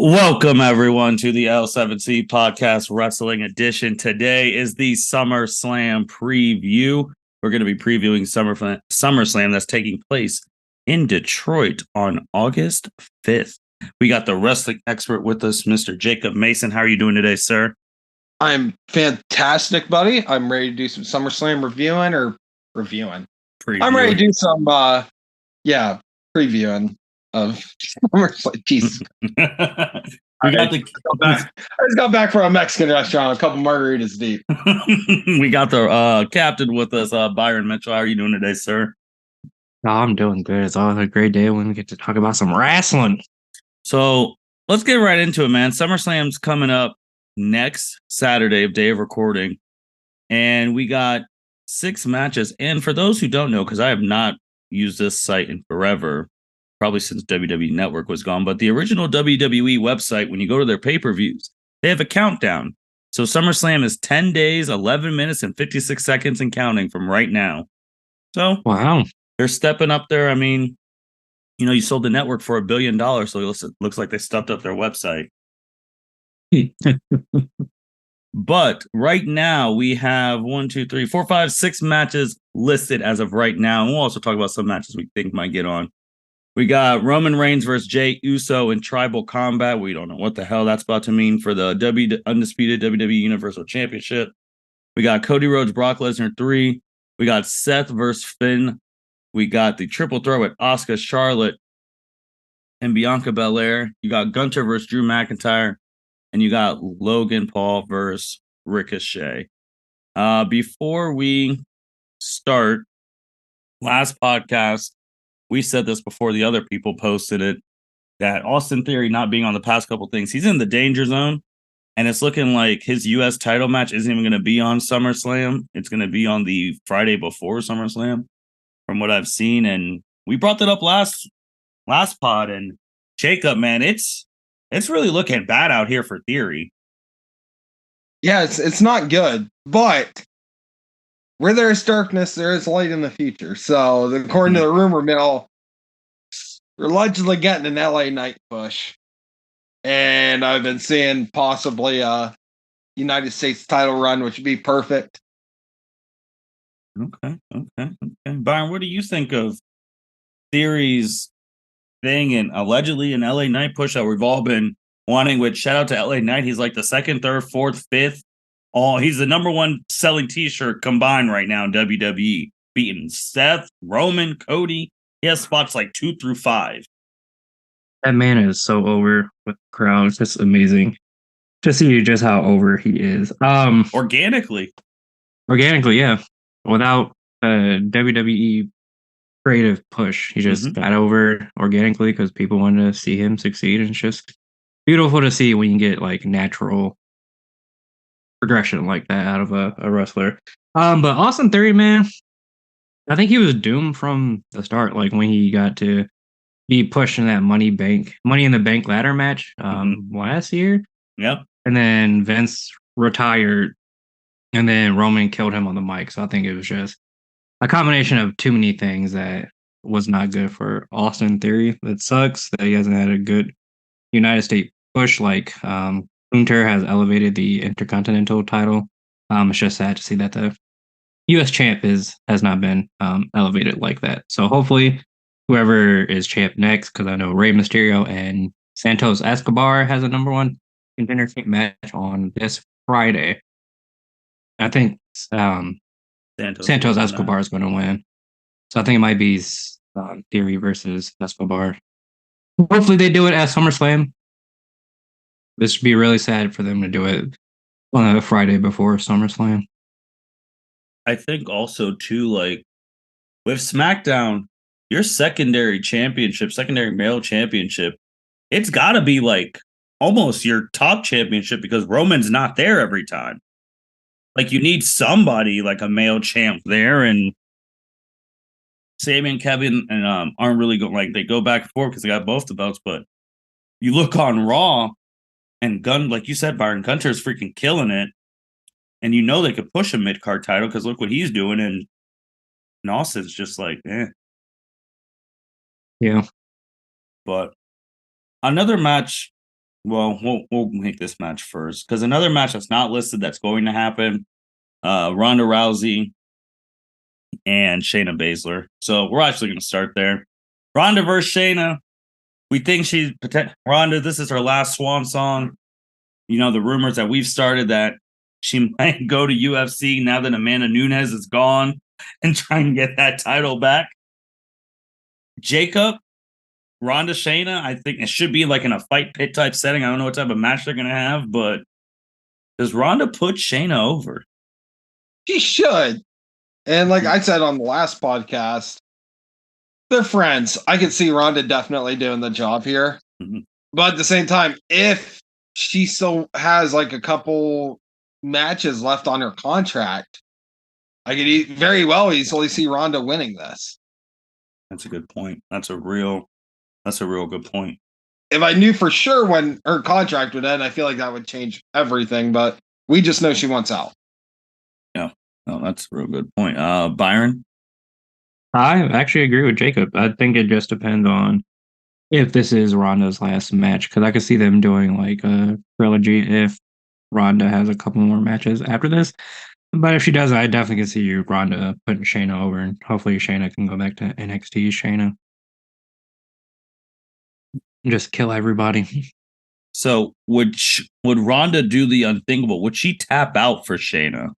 Welcome, everyone, to the L7C Podcast Wrestling Edition. Today is the SummerSlam preview. We're going to be previewing SummerSlam that's taking place in Detroit on August 5th. We got the wrestling expert with us, Mr. Jacob Mason. How are you doing today, sir? I'm fantastic, buddy. I'm ready to do some SummerSlam reviewing. Previewing. I'm ready to do some, previewing of SummerSlam. Jesus. I just got back from a Mexican restaurant, a couple margaritas deep. We got the captain with us, Byron Mitchell. How are you doing today, sir? Oh, I'm doing good. It's always a great day when we get to talk about some wrestling. So let's get right into it, man. SummerSlam's coming up next Saturday of day of recording, and we got 6 matches. And for those who don't know, because I have not used this site in forever, probably since WWE Network was gone, but the original WWE website, when you go to their pay-per-views, they have a countdown. So SummerSlam is 10 days, 11 minutes, and 56 seconds and counting from right now. So wow, they're stepping up there. I mean, you know, you sold the network for $1 billion, so it looks like they stepped up their website. But right now we have 1, 2, 3, 4, 5, 6 matches listed as of right now. And we'll also talk about some matches we think might get on. We got Roman Reigns versus Jey Uso in Tribal Combat. We don't know what the hell that's about to mean for the undisputed WWE Universal Championship. We got Cody Rhodes, Brock Lesnar 3. We got Seth versus Finn. We got the triple threat with Asuka, Charlotte, and Bianca Belair. You got Gunter versus Drew McIntyre. And you got Logan Paul versus Ricochet. Before we start, last podcast, we said this before the other people posted it, that Austin Theory not being on the past couple things, he's in the danger zone, and it's looking like his U.S. title match isn't even going to be on SummerSlam. It's going to be on the Friday before SummerSlam, from what I've seen. And we brought that up last pod, and Jacob, man, it's really looking bad out here for Theory. Yeah, it's not good, but where there is darkness, there is light in the future. So, according to the rumor mill, we're allegedly getting an LA Knight push. And I've been seeing possibly a United States title run, which would be perfect. Okay. Byron, what do you think of Theory's thing and allegedly an LA Knight push that we've all been wanting? With shout out to LA Knight, he's like the 2nd, 3rd, 4th, 5th. He's the number 1 selling t-shirt combined right now in WWE, beating Seth, Roman, Cody. He has spots like 2 through 5. That man is so over with the crowd. It's just amazing to see just how over he is. Organically, yeah. Without a WWE creative push, he just got over organically because people wanted to see him succeed. And it's just beautiful to see when you get like natural progression like that out of a wrestler. But Austin Theory, man, I think he was doomed from the start. Like when he got to be pushed in that Money in the Bank ladder match last year. Yep. And then Vince retired, and then Roman killed him on the mic. So I think it was just a combination of too many things that was not good for Austin Theory. That sucks that he hasn't had a good United States push like Hunter has elevated the Intercontinental title. It's just sad to see that the U.S. champ has not been elevated like that. So hopefully whoever is champ next, because I know Rey Mysterio and Santos Escobar has a number 1 contender match on this Friday. I think Santos Escobar is going to win. So I think it might be Theory versus Escobar. Hopefully they do it at SummerSlam. This would be really sad for them to do it on a Friday before SummerSlam. I think also too, like with SmackDown, your secondary male championship, it's got to be like almost your top championship because Roman's not there every time. Like you need somebody like a male champ there, and Sami and Kevin and aren't really going, like they go back and forth because they got both the belts. But you look on Raw, and like you said, Byron Gunter's freaking killing it, and you know they could push a mid-card title because look what he's doing, and Austin's just like, eh. Yeah. But another match Well, we'll make this match first because another match that's not listed that's going to happen. Ronda Rousey and Shayna Baszler. So we're actually going to start there. Ronda versus Shayna. We think Ronda. This is her last swan song. You know, the rumors that we've started that she might go to UFC now that Amanda Nunes is gone and try and get that title back. Jacob, Ronda, Shayna, I think it should be like in a fight pit type setting. I don't know what type of match they're going to have, but does Ronda put Shayna over? She should. And like I said on the last podcast, they're friends. I could see Ronda definitely doing the job here. Mm-hmm. But at the same time, if she still has like a couple matches left on her contract, I could very well easily see Ronda winning this. That's a good point. That's a real good point. If I knew for sure when her contract would end, I feel like that would change everything. But we just know she wants out. Yeah. No, that's a real good point. Byron? I actually agree with Jacob. I think it just depends on if this is Ronda's last match, because I could see them doing like a trilogy if Ronda has a couple more matches after this. But if she doesn't, I definitely can see Ronda putting Shayna over, and hopefully Shayna can go back to NXT Shayna. Just kill everybody. So would Ronda do the unthinkable? Would she tap out for Shayna?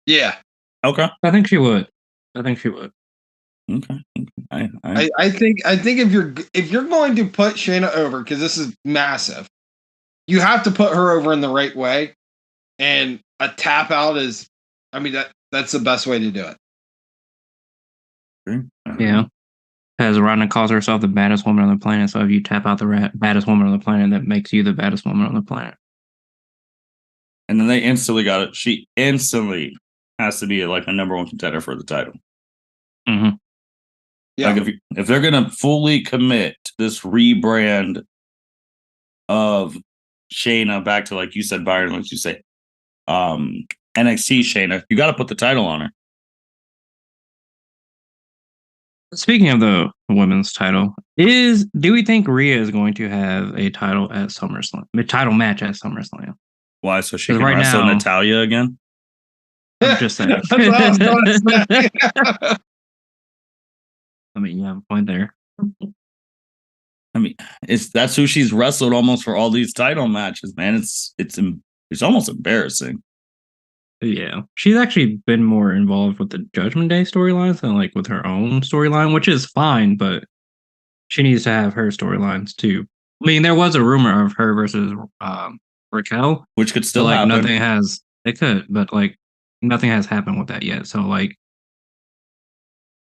Yeah. Okay. I think she would. Okay. I think if you're going to put Shayna over, because this is massive, you have to put her over in the right way. And a tap out is, I mean, that's the best way to do it. Yeah. Because Ronda calls herself the baddest woman on the planet. So if you tap out the baddest woman on the planet, that makes you the baddest woman on the planet. And then they instantly got it. She instantly has to be like a number one contender for the title. Mm-hmm. Yeah. Like if they're gonna fully commit to this rebrand of Shayna back to, like you said, Byron, like you say, NXT Shayna, you got to put the title on her. Speaking of the women's title, do we think Rhea is going to have a title at SummerSlam? A title match at SummerSlam? Why? So she can wrestle Natalya again? I'm just saying. That's what I was going to say. I mean, you have a point there. I mean, that's who she's wrestled almost for all these title matches, man. It's almost embarrassing. Yeah, she's actually been more involved with the Judgment Day storylines than like with her own storyline, which is fine, but she needs to have her storylines too. I mean, there was a rumor of her versus Raquel, which could still happen. happen. It could, but like nothing has happened with that yet. So like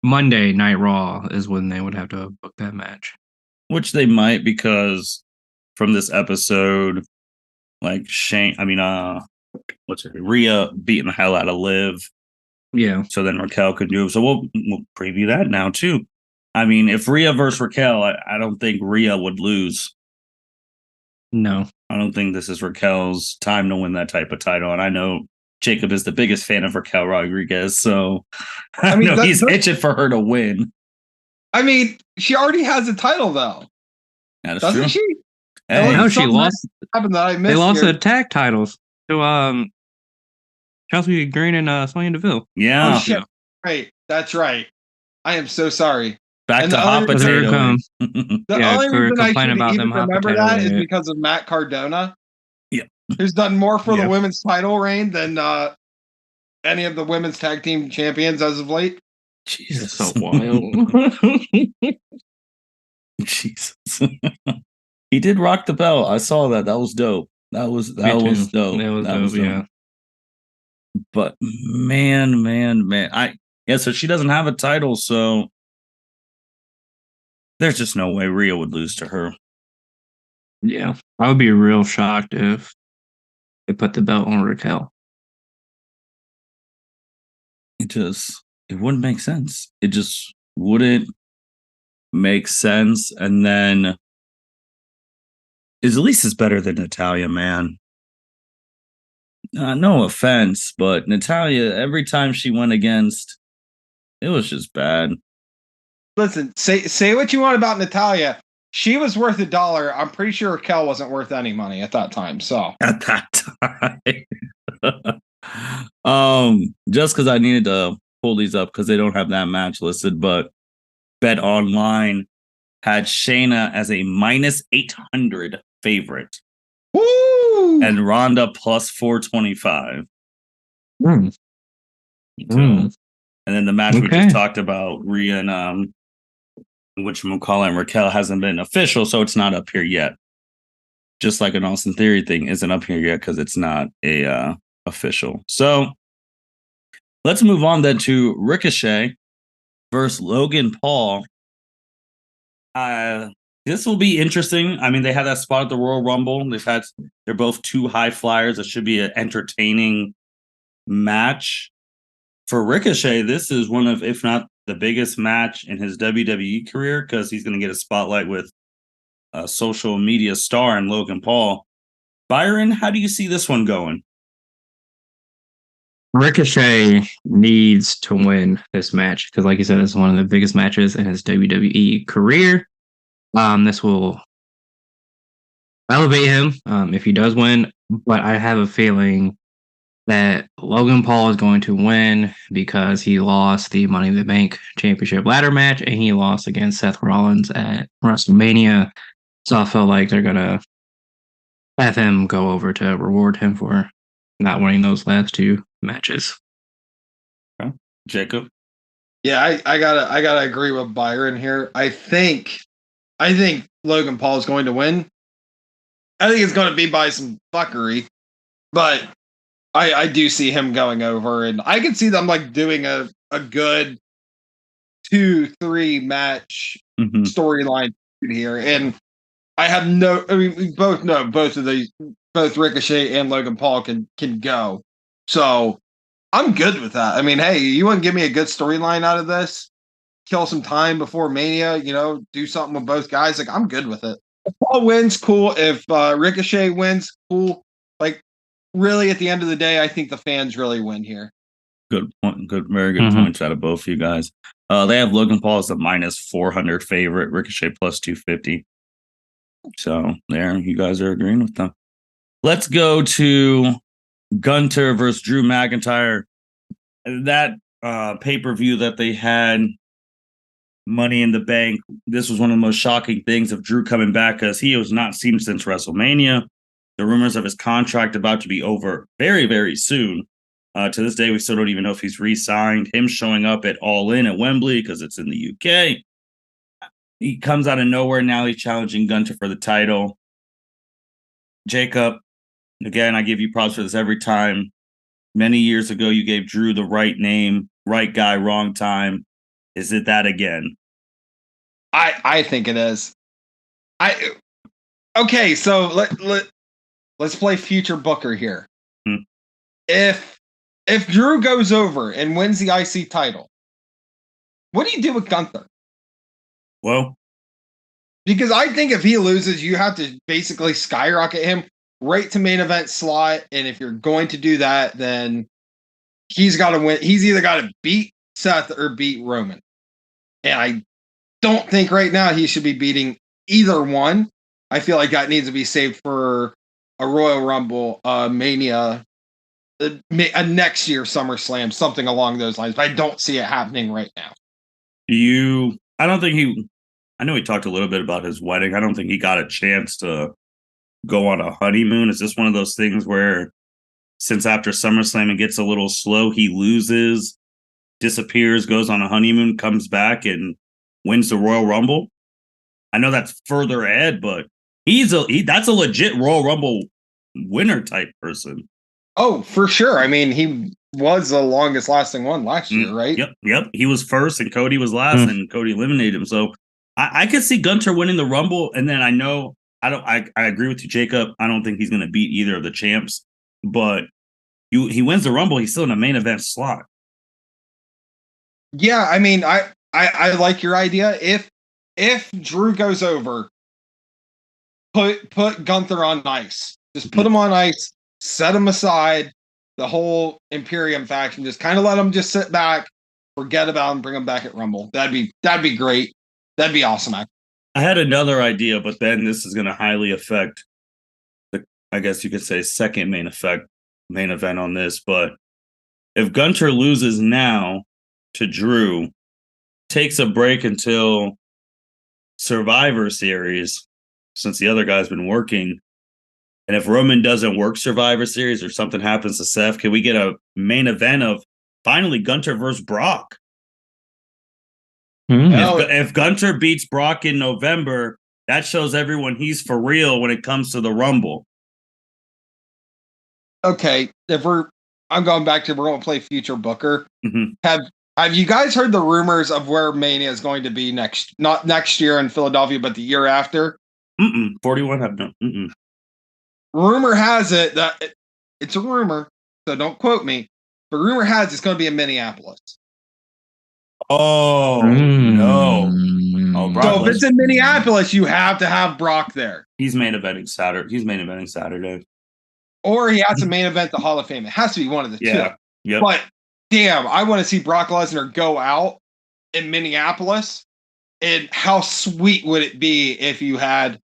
Monday Night Raw is when they would have to book that match. Which they might, because from this episode, like Rhea beating the hell out of Liv. Yeah. So then Raquel could do it. So we'll preview that now too. I mean, if Rhea versus Raquel, I don't think Rhea would lose. No. I don't think this is Raquel's time to win that type of title. And I know Jacob is the biggest fan of Raquel Rodriguez, so I mean, he's itching for her to win. I mean, she already has a title, though. That is Doesn't true. she? Hey, no, she lost. Happened that I missed. They lost the tag titles to Chelsea Green and Sonya Deville. Yeah. Oh, shit. Right. That's right. I am so sorry. Back to hot potato. The only reason I should even remember that is because of Matt Cardona. Yeah. Who's done more for the women's title reign than any of the women's tag team champions as of late. Jesus. So wild. Jesus. He did rock the belt. I saw that. That was dope. That was dope. That was dope. Yeah. But man. So she doesn't have a title, so there's just no way Rhea would lose to her. Yeah. I would be real shocked if they put the belt on Raquel. It wouldn't make sense. It just wouldn't make sense. And then Elise is better than Natalya, man. No offense, but Natalya, every time she went against, it was just bad. Listen, say what you want about Natalya. she was worth $1. I'm pretty sure Raquel wasn't worth any money at that time. So at that time. Just because I needed to pull these up because they don't have that match listed, but Bet Online had Shayna as a minus 800 favorite. woo! And Ronda plus 425. Mm. So, and then the match we Okay. just talked about, Rhea and whatchamacallit, Raquel hasn't been official, so it's not up here yet. Just like an Austin Theory thing isn't up here yet because it's not a official. So let's move on then to Ricochet versus Logan Paul. This will be interesting. I mean, they had that spot at the Royal Rumble. They're both two high flyers. It should be an entertaining match. For Ricochet, this is one of, if not the biggest match in his WWE career, because he's going to get a spotlight with a social media star and Logan Paul. Byron, how do you see this one going? Ricochet needs to win this match because, like you said, it's one of the biggest matches in his WWE career. This will elevate him if he does win, but I have a feeling that Logan Paul is going to win because he lost the Money in the Bank Championship ladder match and he lost against Seth Rollins at WrestleMania. So I feel like they're going to have him go over to reward him for not winning those last two matches. Okay. Jacob? Yeah, I gotta agree with Byron here. I think Logan Paul is going to win. I think it's going to be by some fuckery, but I do see him going over, and I can see them like doing a good 2-3 match storyline here. And I mean, we both know both Ricochet and Logan Paul can go. So I'm good with that. I mean, hey, you want to give me a good storyline out of this? Kill some time before Mania, do something with both guys. Like, I'm good with it. If Paul wins, cool. If Ricochet wins, cool. Like, really, at the end of the day, I think the fans really win here. Good point. Very good points out of both of you guys. They have Logan Paul as a minus 400 favorite, Ricochet plus 250. So there, you guys are agreeing with them. Let's go to Gunter versus Drew McIntyre. That pay-per-view that they had, Money in the Bank, this was one of the most shocking things of Drew coming back because he was not seen since WrestleMania. The rumors of his contract about to be over very, very soon. To this day, we still don't even know if he's re-signed. Him showing up at All In at Wembley because it's in the UK. He comes out of nowhere. Now he's challenging Gunter for the title. Jacob, again, I give you props for this every time. Many years ago, you gave Drew the right name, right guy, wrong time. Is it that again? I think it is. Okay, so let's play future Booker here. If Drew goes over and wins the IC title, what do you do with Gunther? Well, because I think if he loses, you have to basically skyrocket him right to main event slot. And if you're going to do that, then he's got to win. He's either got to beat Seth or beat Roman. And I don't think right now he should be beating either one. I feel like that needs to be saved for a Royal Rumble, Mania, a next year SummerSlam, something along those lines. But I don't see it happening right now. I know he talked a little bit about his wedding. I don't think he got a chance to go on a honeymoon. Is this one of those things where since after SummerSlam it gets a little slow, he loses, disappears, goes on a honeymoon, comes back and wins the Royal Rumble? I know that's further ahead, but that's a legit Royal Rumble winner type person. Oh, for sure. I mean, he was the longest lasting one last year, right? Yep. He was first and Cody was last and Cody eliminated him. So I could see Gunter winning the Rumble. And then I agree with you, Jacob. I don't think he's going to beat either of the champs, but he wins the Rumble. He's still in a main event slot. Yeah. I mean, I like your idea. If Drew goes over, put Gunther on ice. Just put him on ice, set him aside. The whole Imperium faction, just kind of let him just sit back, forget about him, bring him back at Rumble. That'd be great. That'd be awesome. I had another idea, but then this is going to highly affect I guess you could say second main event on this. But if Gunter loses now to Drew, takes a break until Survivor Series, since the other guy's been working, and if Roman doesn't work Survivor Series or something happens to Seth, can we get a main event of finally Gunter versus Brock? If Gunter beats Brock in November, that shows everyone he's for real when it comes to the Rumble. Okay, I'm going back to we're going to play future Booker. Mm-hmm. Have you guys heard the rumors of where Mania is going to be not next year in Philadelphia, but the year after? 41 have no. Rumor has it that it's a rumor, so don't quote me. But rumor has it's going to be in Minneapolis. Oh no! Oh, Brock. So if it's in Minneapolis, you have to have Brock there. He's main eventing Saturday. Or he has to main event the Hall of Fame. It has to be one of the two. Yep. But damn, I want to see Brock Lesnar go out in Minneapolis. And how sweet would it be if you had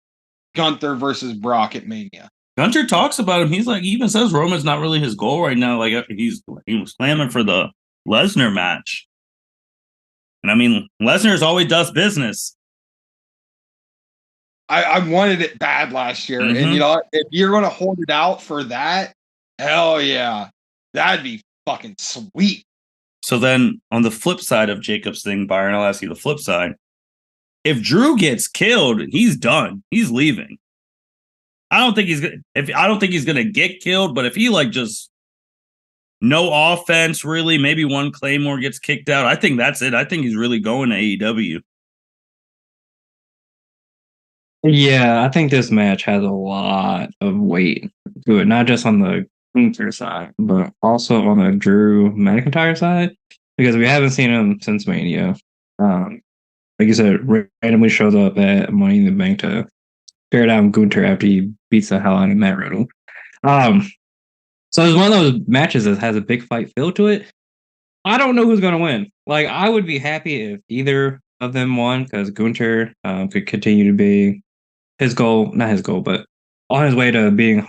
Gunther versus Brock at Mania? Gunter talks about him. He's like, he even says Roman's not really his goal right now. Like he was clamoring for the Lesnar match. And I mean, Lesnar always does business. I wanted it bad last year. And you know, if you're going to hold it out for that, hell yeah. That'd be fucking sweet. So then on the flip side of Jacob's thing, Byron, I'll ask you the flip side. If Drew gets killed, he's done. He's leaving. I don't think he's gonna get killed, but if he like just no offense, really, maybe one Claymore gets kicked out, I think that's it. I think he's really going to AEW. Yeah, I think this match has a lot of weight to it, not just on the Gunther side, but also on the Drew McIntyre side, because we haven't seen him since Mania. Like you said, randomly shows up at Money in the Bank to stare down Gunther after he beats the hell out of Matt Riddle. So it's one of those matches that has a big fight feel to it. I don't know who's going to win. Like, I would be happy if either of them won, because Gunther could continue to be not his goal, but on his way to being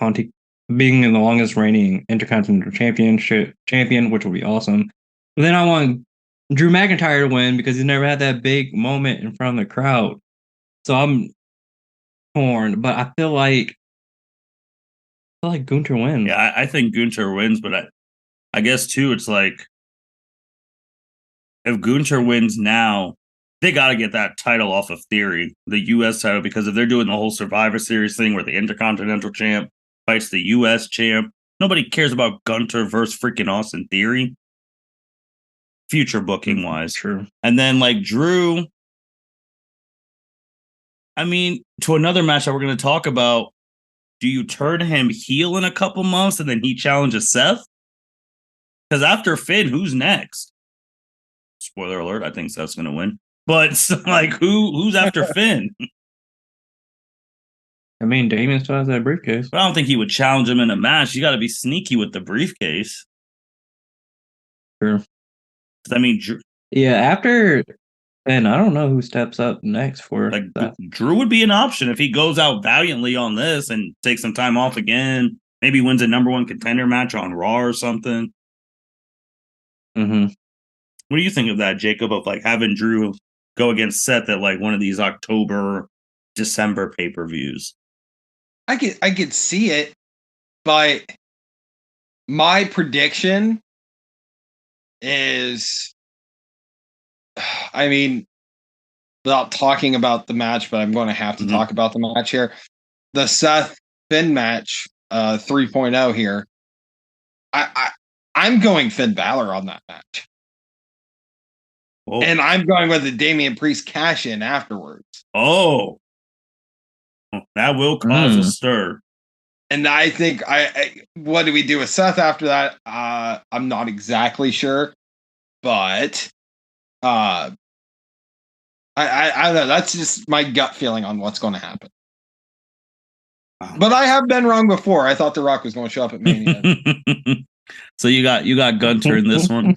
the longest reigning Intercontinental champion, which would be awesome. But then I want Drew McIntyre to win because he's never had that big moment in front of the crowd. So I'm torn, but I feel like Gunther wins. Yeah, I think Gunther wins, but I guess too, it's like if Gunther wins now, they got to get that title off of Theory, the U.S. title, because if they're doing the whole Survivor Series thing where the Intercontinental champ fights the U.S. champ, nobody cares about Gunther versus freaking Austin Theory. Future booking wise. True. And then like Drew, I mean, to another match that we're going to talk about, do you turn him heel in a couple months and then he challenges Seth? Because after Finn, who's next? Spoiler alert, I think Seth's going to win. But like, who's after Finn? I mean, Damien still has that briefcase. But I don't think he would challenge him in a match. You got to be sneaky with the briefcase. True. I mean, after Finn, I don't know who steps up next for like that. Drew would be an option if he goes out valiantly on this and takes some time off again. Maybe wins a number one contender match on Raw or something. Mm-hmm. What do you think of that, Jacob? Of like having Drew go against Seth at like one of these October, December pay-per-views? I could see it, but my prediction is, I mean, without talking about the match, but I'm going to have to talk about the match here. The Seth Finn match, 3.0 here. I'm going Finn Balor on that match. Oh. And I'm going with the Damian Priest cash in afterwards. Oh, that will cause a stir. And I think what do we do with Seth after that? I'm not exactly sure, but I don't know. That's just my gut feeling on what's going to happen. But I have been wrong before. I thought The Rock was going to show up at Mania. So you got Gunter in this one.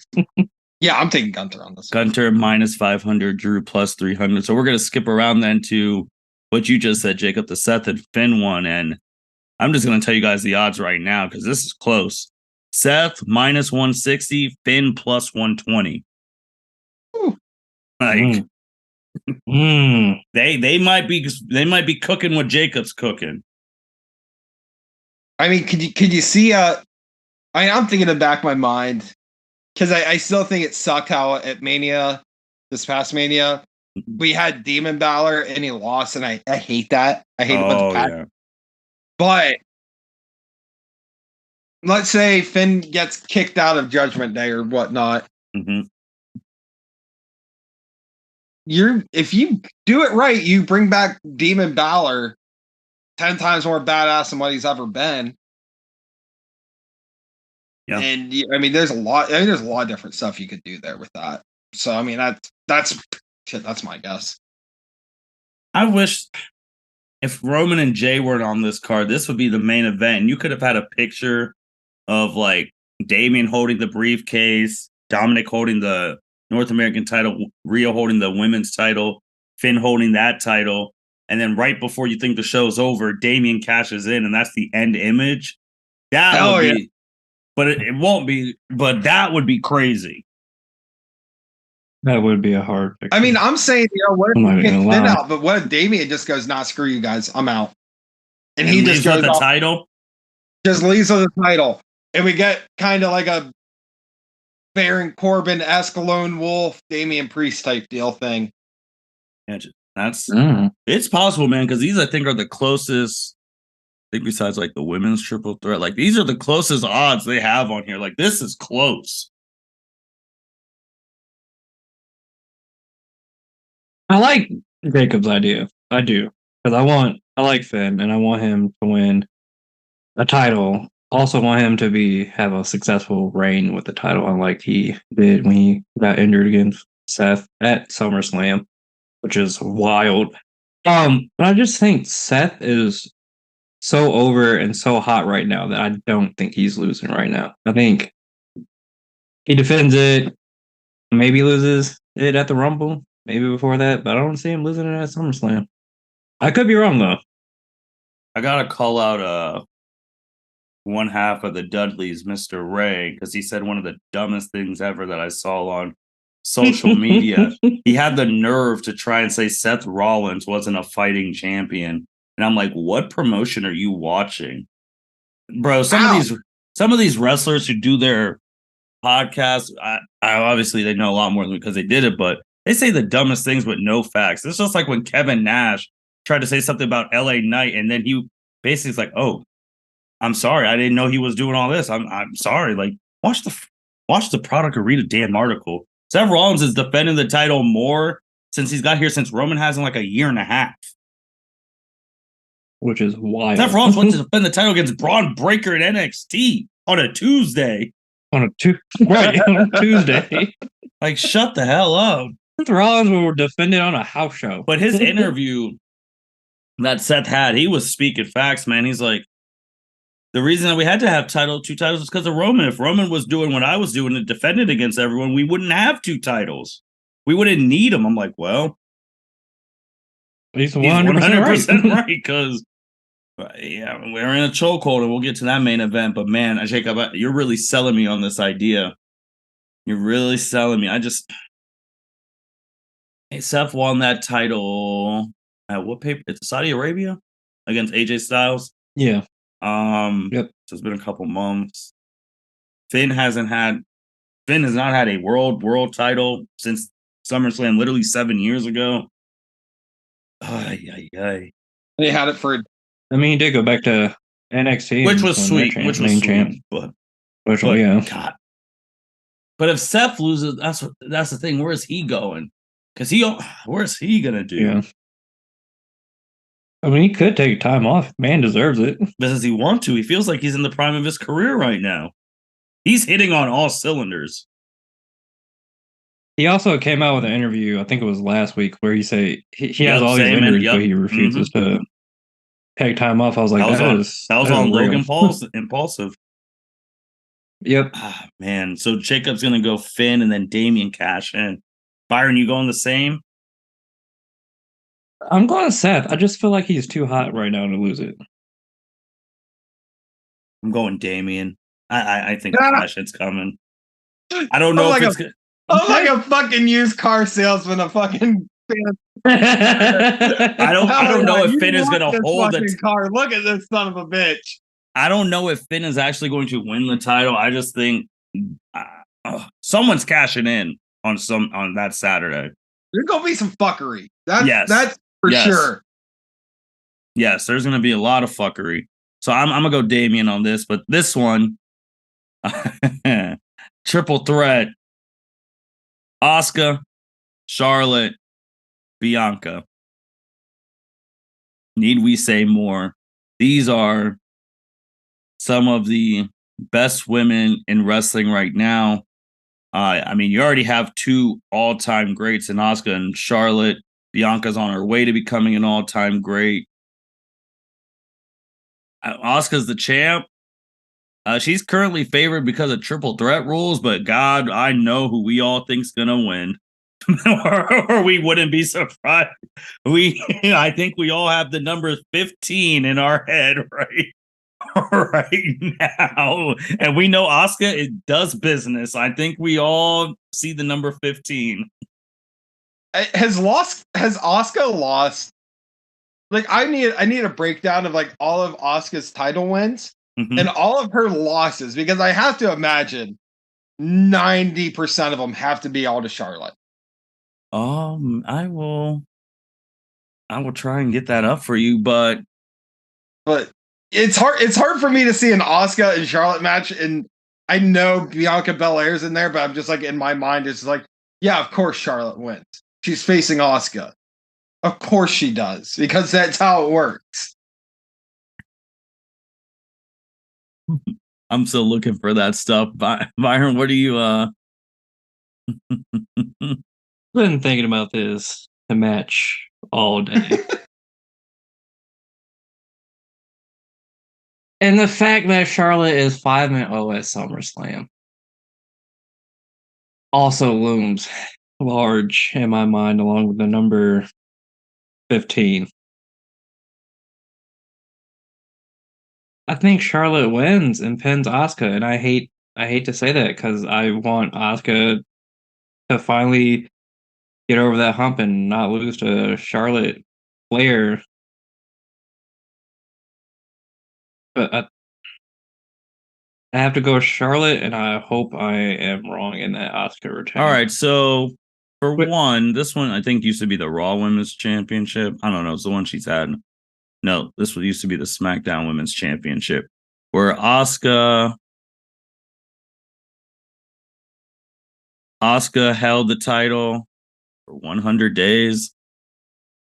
Yeah, I'm taking Gunter on this one. Gunter minus 500, Drew plus 300. So we're going to skip around then to what you just said, Jacob, the Seth and Finn one. And I'm just going to tell you guys the odds right now because this is close. Seth minus 160, Finn plus 120. Ooh. Like they might be cooking what Jacob's cooking. I mean, could you see? I'm thinking in the back of my mind because I still think it sucked how at Mania, this past Mania, we had Demon Balor and he lost, and I hate that. I hate it with the pack. Yeah. But let's say Finn gets kicked out of Judgment Day or whatnot. Mm-hmm. If you do it right, you bring back Demon Balor 10 times more badass than what he's ever been. Yeah. And I mean, there's a lot of different stuff you could do there with that. So I mean, that's my guess. I wish if Roman and Jey weren't on this card, this would be the main event. And you could have had a picture of like Damian holding the briefcase, Dominic holding the North American title, Rhea holding the women's title, Finn holding that title. And then right before you think the show's over, Damian cashes in, and that's the end image. That would be, but it won't be, but that would be crazy. That would be a hard picture. I mean, I'm saying, what if you kick Finn out? But what if Damian just goes, nah, screw you guys, I'm out. And he just goes with the title? Just leaves with the title. And we get kind of like a Baron Corbin-esque lone wolf, Damian Priest type deal thing. Yeah, it's possible, man, because these I think are the closest. I think besides like the women's triple threat, like these are the closest odds they have on here. Like this is close. I like Jacob's idea. I do, because I like Finn, and I want him to win a title. Also want him to have a successful reign with the title, unlike he did when he got injured against Seth at SummerSlam, which is wild. But I just think Seth is so over and so hot right now that I don't think he's losing right now. I think he defends it, maybe loses it at the Rumble, maybe before that, but I don't see him losing it at SummerSlam. I could be wrong though. I gotta call out one half of the Dudleys, Mr. Ray, because he said one of the dumbest things ever that I saw on social media. He had the nerve to try and say Seth Rollins wasn't a fighting champion. And I'm like, what promotion are you watching? Bro, some of these wrestlers who do their podcasts, I obviously they know a lot more than me because they did it, but they say the dumbest things with no facts. It's just like when Kevin Nash tried to say something about LA Knight, and then he basically is like, oh, I'm sorry, I didn't know he was doing all this. I'm sorry. Like, watch the product or read a damn article. Seth Rollins is defending the title more since he's got here since Roman has in like a year and a half. Which is wild. Seth Rollins went to defend the title against Braun Breaker at NXT on a Tuesday. On a Tuesday. Like, shut the hell up. Seth Rollins were defended on a house show. But his interview that Seth had, he was speaking facts, man. He's like, the reason that we had to have two titles is because of Roman. If Roman was doing what I was doing and defended against everyone, we wouldn't have two titles. We wouldn't need them. I'm like, well, he's 100% right because yeah, we're in a chokehold and we'll get to that main event. But man, Jacob, you're really selling me on this idea. You're really selling me. Seth won that title at what paper? It's Saudi Arabia against AJ Styles. Yeah. Yep. So it's been a couple months. Finn has not had a world title since SummerSlam, literally 7 years ago. He had it for. I mean, he did go back to NXT, which was sweet. But yeah. God. But if Seth loses, that's the thing. Where is he going? Because where's he gonna do? Yeah. I mean, he could take time off. Man deserves it. Does he want to? He feels like he's in the prime of his career right now. He's hitting on all cylinders. He also came out with an interview, I think it was last week, where he said he has all these injuries, but he refuses to take time off. I was like, that was on Logan Paul's impulsive. Yep. Man. So Jacob's going to go Finn and then Damian cash in. Byron, you going the same? I'm going Seth. I just feel like he's too hot right now to lose it. I'm going Damien. I think the cash hit's coming. I don't I'm know like if it's I'm like a fucking used car salesman, a fucking fan. I don't know if You Finn is want going to this hold fucking it. car. Look at this son of a bitch. I don't know if Finn is actually going to win the title. I just think someone's cashing in on that Saturday. There's gonna be some fuckery. That's for Yes. sure. Yes, there's going to be a lot of fuckery. So I'm going to go Damien on this, but this one, triple threat, Asuka, Charlotte, Bianca. Need we say more? These are some of the best women in wrestling right now. I mean, you already have two all-time greats in Asuka and Charlotte. Bianca's on her way to becoming an all-time great. Asuka's the champ. She's currently favored because of triple threat rules, but God, I know who we all think's gonna win. or we wouldn't be surprised. I think we all have the number 15 in our head right now, and we know Asuka it does business. I think we all see the number 15. Has Asuka lost? Like I need a breakdown of like all of Asuka's title wins and all of her losses because I have to imagine 90% of them have to be all to Charlotte. I will try and get that up for you, but it's hard for me to see an Asuka and Charlotte match, and I know Bianca Belair's in there, but I'm just like in my mind it's like, yeah, of course Charlotte wins. She's facing Asuka. Of course she does, because that's how it works. I'm still looking for that stuff. Byron, what do you Been thinking about this match all day. And the fact that Charlotte is 5-0 at SummerSlam also looms large in my mind, along with the number 15. I think Charlotte wins and pins Asuka, and I hate to say that because I want Asuka to finally get over that hump and not lose to Charlotte Flair. But I have to go Charlotte, and I hope I am wrong in that Asuka return. All right, so for one, this one I think used to be the Raw Women's Championship. I don't know, it's the one she's had. No, this used to be the SmackDown Women's Championship, where Asuka held the title for 100 days.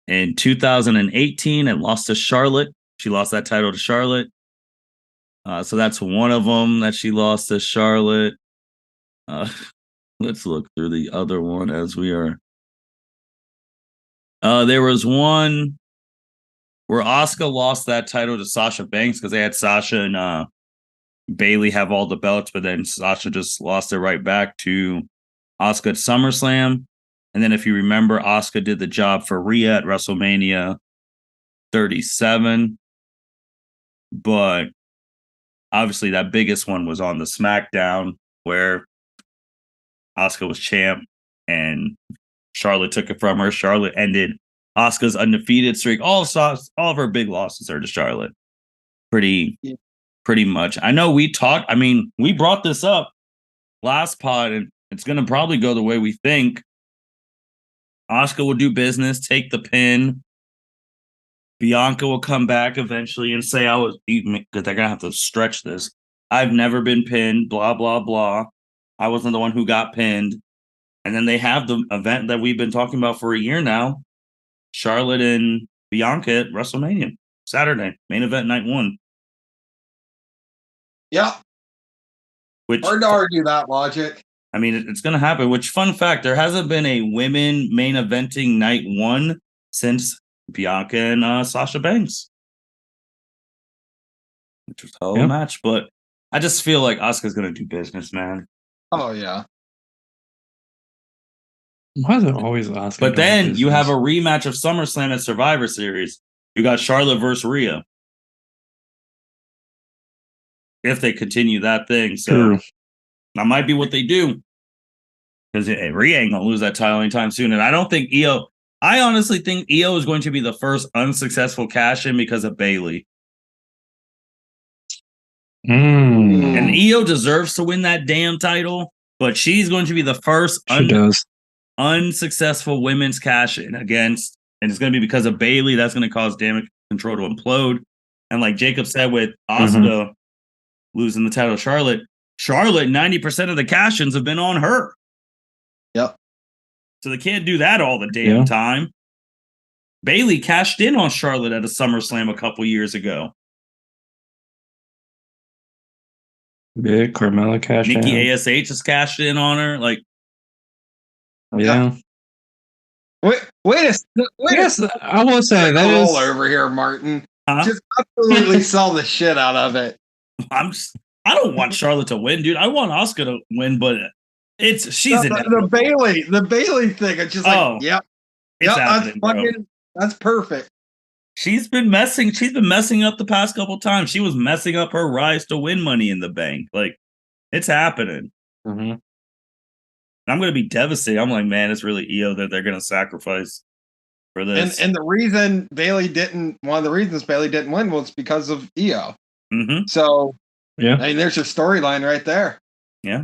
In 2018, and lost to Charlotte. She lost that title to Charlotte. So that's one of them that she lost to Charlotte. Let's look through the other one as we are. There was one where Asuka lost that title to Sasha Banks because they had Sasha and Bailey have all the belts, but then Sasha just lost it right back to Asuka at SummerSlam. And then if you remember, Asuka did the job for Rhea at WrestleMania 37. But obviously that biggest one was on the SmackDown where Asuka was champ and Charlotte took it from her. Charlotte ended Asuka's undefeated streak. All of her big losses are to Charlotte. Pretty much. I know we brought this up last pod, and it's going to probably go the way we think. Asuka will do business, take the pin. Bianca will come back eventually and say, because they're going to have to stretch this. I've never been pinned, blah, blah, blah. I wasn't the one who got pinned. And then they have the event that we've been talking about for a year now. Charlotte and Bianca at WrestleMania. Saturday, main event night 1. Yeah. Hard to argue that logic. I mean, it's going to happen. Which, fun fact, there hasn't been a women main eventing night 1 since Bianca and Sasha Banks, which was a hell of a match. But I just feel like Asuka's going to do business, man. Oh, yeah. Why is it always Asuka? But then you have a rematch of SummerSlam at Survivor Series. You got Charlotte versus Rhea. If they continue that thing. So True. that might be what they do. Because Rhea ain't going to lose that title anytime soon. And I don't think I honestly think Io is going to be the first unsuccessful cash-in because of Bayley. And Io deserves to win that damn title, but she's going to be the first unsuccessful women's cash-in against, and it's going to be because of Bayley. That's going to cause Damage Control to implode. And like Jacob said with Asuka losing the title to Charlotte, 90% of the cash-ins have been on her. Yep. So they can't do that all the damn time. Bayley cashed in on Charlotte at a SummerSlam a couple years ago. Yeah, Carmella cashed in. Nikki ASH has cashed in on her. Like, yeah. Wait I will say that is over here, Martin. Just absolutely sell the shit out of it. I don't want Charlotte to win, dude. I want Asuka to win, but she's the Bayley thing. It's just like, that's perfect. She's been messing up the past couple times. She was messing up her rise to win Money in the Bank. Like, it's happening. Mm-hmm. I'm going to be devastated. I'm like, man, it's really Io that they're going to sacrifice for this. And the reason one of the reasons Bayley didn't win was because of Io. Mm-hmm. So, yeah, I mean, there's your storyline right there. Yeah.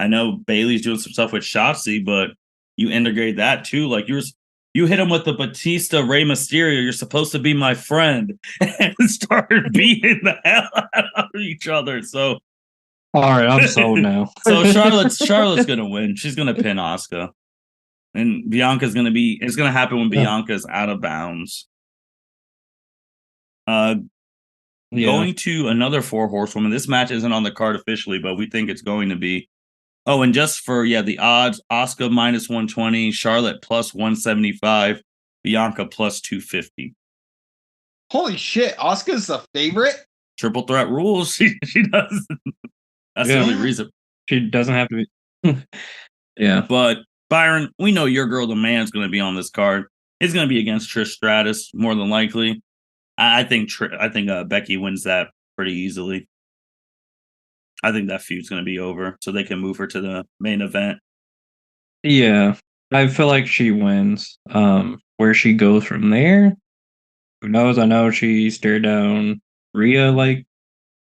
I know Bayley's doing some stuff with Shotzi, but you integrate that too. Like, you hit him with the Batista Rey Mysterio. You're supposed to be my friend, and started beating the hell out of each other. So. All right, I'm sold now. So Charlotte's gonna win. She's gonna pin Asuka, and Bianca's gonna be. It's gonna happen when Bianca's out of bounds. Going to another 4 horsewoman. This match isn't on the card officially, but we think it's going to be. Oh, and just for the odds: Asuka minus 120, Charlotte plus 175, Bianca plus 250. Holy shit! Asuka's the favorite. Triple threat rules. She does. That's the only reason. She doesn't have to be. Yeah. But Byron, we know your girl, the man's going to be on this card. It's going to be against Trish Stratus, more than likely. I think Becky wins that pretty easily. I think that feud's going to be over, so they can move her to the main event. Yeah, I feel like she wins. Where she goes from there, who knows? I know she stared down Rhea like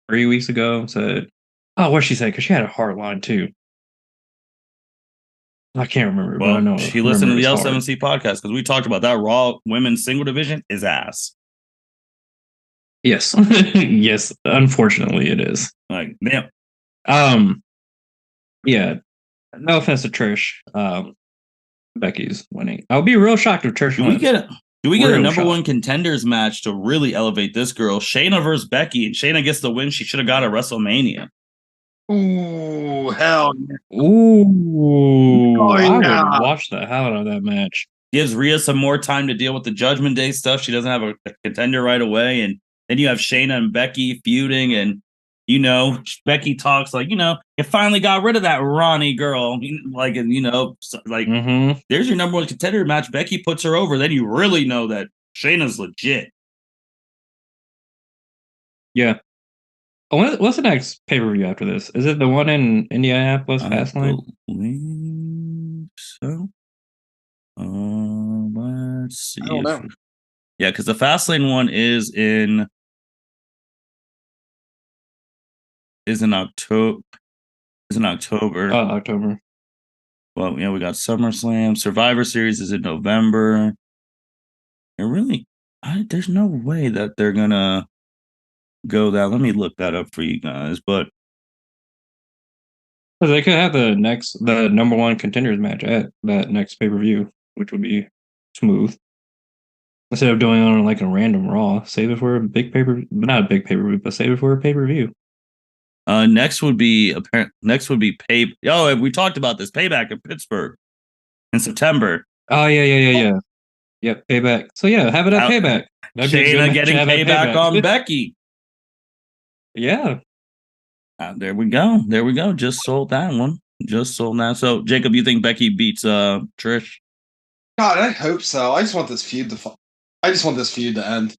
3 weeks ago and said, "Oh, what'd she say?" Because she had a hard line too. I can't remember, but I know she listened to the L7C podcast because we talked about that Raw women's single division is ass. Yes, yes. Unfortunately, it is. Like, damn. Yeah. No offense to Trish. Becky's winning. I'll be real shocked if Trish wins. Do we get a number one contenders match to really elevate this girl? Shayna versus Becky, and Shayna gets the win she should have got at WrestleMania. Ooh, hell yeah. Ooh, I would watch the hell out of that match. Gives Rhea some more time to deal with the Judgment Day stuff. She doesn't have a contender right away. And then you have Shayna and Becky feuding. And, Becky talks like, you finally got rid of that Ronnie girl. Like, and, there's your number one contender match. Becky puts her over. Then you really know that Shayna's legit. Yeah. What's the next pay-per-view after this? Is it the one in Indianapolis, Fastlane? I believe so. Let's see. I don't know. Yeah, because the Fastlane one is in October. Oh, October. Well, we got SummerSlam. Survivor Series is in November. There's no way that they're gonna go that. Let me look that up for you guys. But they could have the number one contenders match at that next pay-per-view, which would be smooth. Instead of doing it on like a random Raw, save it for a big not a big pay-per-view, but save it for a pay-per-view. Next would be pay. Oh, we talked about this Payback in Pittsburgh in September. Oh yeah. Yep, Payback. So yeah, have it at Payback. Shayna getting payback on Becky. Yeah. There we go. Just sold that one. Just sold now. So, Jacob, you think Becky beats Trish? God, I hope so. I just want this feud to end.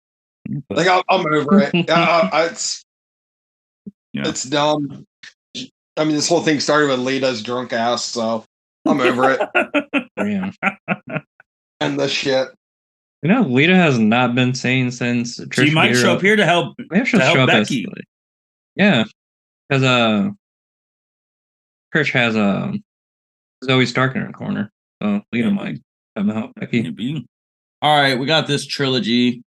Like I'm over it. It's dumb. I mean, this whole thing started with Lita's drunk ass, so I'm over it. Yeah. And this shit. You know, Lita has not been seen since Trish. She might show up here to help. Maybe she'll show up Becky. Yeah, because Trish has Zoe Stark in her corner, so Lita might come help Becky. Maybe. All right, we got this trilogy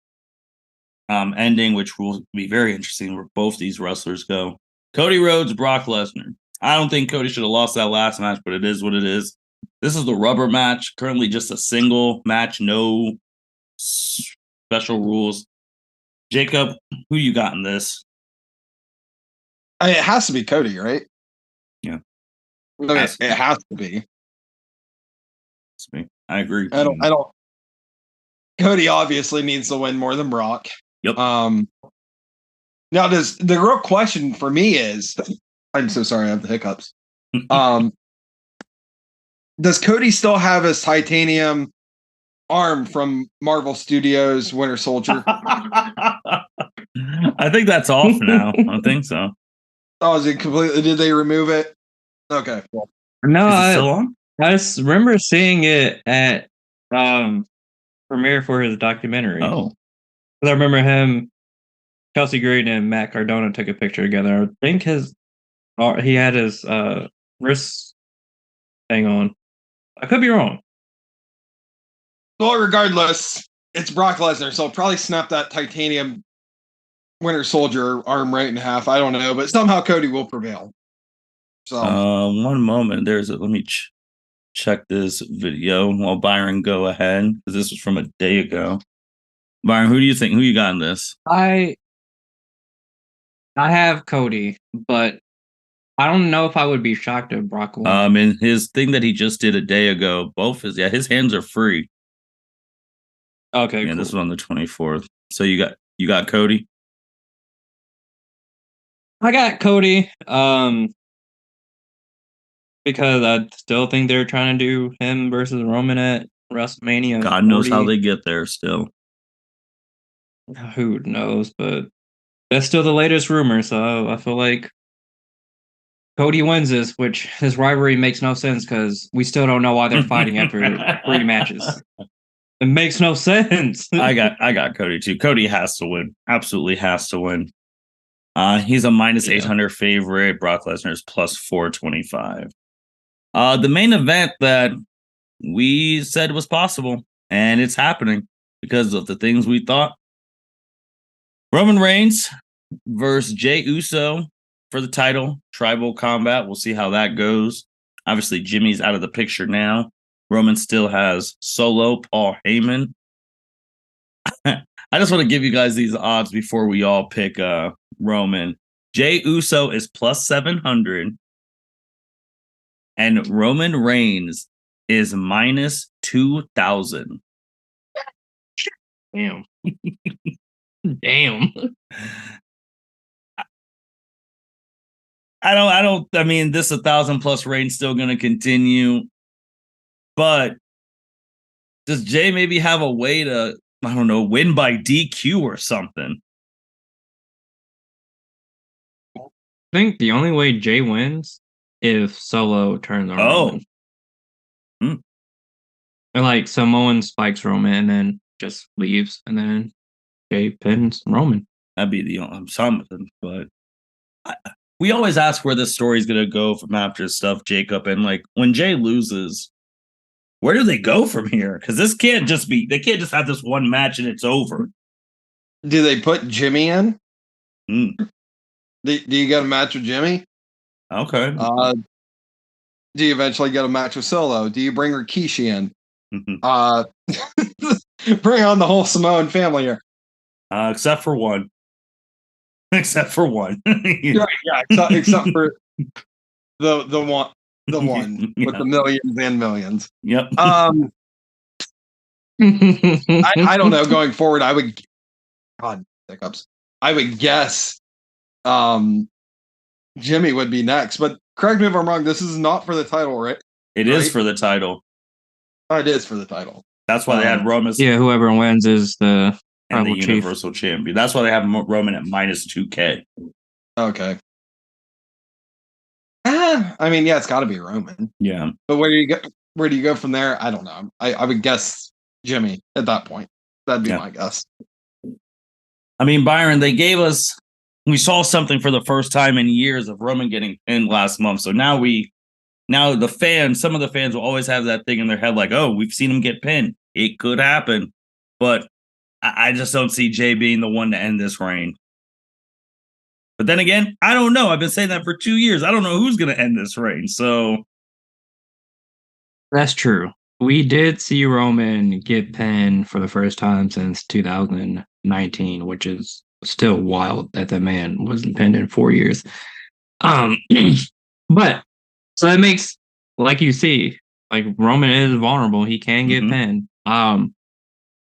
ending, which will be very interesting where both these wrestlers go. Cody Rhodes, Brock Lesnar. I don't think Cody should have lost that last match, but it is what it is. This is the rubber match. Currently just a single match, no special rules. Jacob, who you got in this? It has to be Cody, right? Yeah. It has to be. I agree. I don't. Cody obviously needs to win more than Brock. Yep. Now, the real question for me is, I'm so sorry, I have the hiccups. Does Cody still have his titanium arm from Marvel Studios Winter Soldier? I think that's off now. I think so. Oh, is it completely? Did they remove it? Okay. Well, no, is it still on? I just remember seeing it at premiere for his documentary. Oh, I remember him, Chelsea Green, and Matt Cardona took a picture together. I think he had his wrist thing on. I could be wrong. Well, regardless, it's Brock Lesnar, so I'll probably snap that titanium Winter Soldier arm right in half. I don't know, but somehow Cody will prevail. So, one moment. Let me check this video while Byron go ahead, because this was from a day ago. Byron, who do you think? Who you got in this? I have Cody, but I don't know if I would be shocked if Brock won. In his thing that he just did a day ago, his hands are free. Okay, yeah, cool. This was on the 24th. So you got Cody? I got Cody, because I still think they're trying to do him versus Roman at WrestleMania. God knows how they get there still. Who knows, but that's still the latest rumor, so I feel like Cody wins this, which his rivalry makes no sense because we still don't know why they're fighting after 3 matches. It makes no sense. I got Cody too. Cody has to win. Absolutely has to win. He's a minus 800 favorite. Brock Lesnar is plus 425. The main event that we said was possible, and it's happening because of the things we thought. Roman Reigns versus Jey Uso for the title, tribal combat. We'll see how that goes. Obviously, Jimmy's out of the picture now. Roman still has Solo, Paul Heyman. I just want to give you guys these odds before we all pick Roman. Jey Uso is plus 700. And Roman Reigns is minus 2,000. Damn. Damn. I mean, this 1,000+ Reigns still going to continue. But does Jey maybe have a way to, I don't know, win by DQ or something? I think the only way Jey wins if Solo turns on Roman. And like Samoan spikes Roman and then just leaves, and then Jey pins Roman. That'd be the something, but we always ask where this story's gonna go from after stuff, Jacob. And like when Jey loses, where do they go from here? Because they can't just have this one match and it's over. Do they put Jimmy in? Do you get a match with Jimmy? Okay. Do you eventually get a match with Solo? Do you bring Rikishi in? Bring on the whole Samoan family here. Except for one. Except for one. Yeah, except for the one with the millions and millions. Yep. I don't know. Going forward, I would guess Jimmy would be next, but correct me if I'm wrong. This is not for the title, right? It is for the title. Oh, it is for the title. That's why they had Roman. Yeah, whoever wins is the and the chief. Universal Champion. That's why they have Roman at minus 2K. Okay. I mean, yeah, it's got to be Roman. Yeah. But where do you go from there? I don't know. I would guess Jimmy at that point. That'd be my guess. I mean, Byron, we saw something for the first time in years of Roman getting pinned last month. So now some of the fans will always have that thing in their head like, oh, we've seen him get pinned. It could happen. But I just don't see Jey being the one to end this reign. But then again, I don't know. I've been saying that for 2 years. I don't know who's going to end this reign. So that's true. We did see Roman get pinned for the first time since 2019, which is still wild that the man wasn't pinned in 4 years. But so that makes, like you see, like Roman is vulnerable. He can get pinned.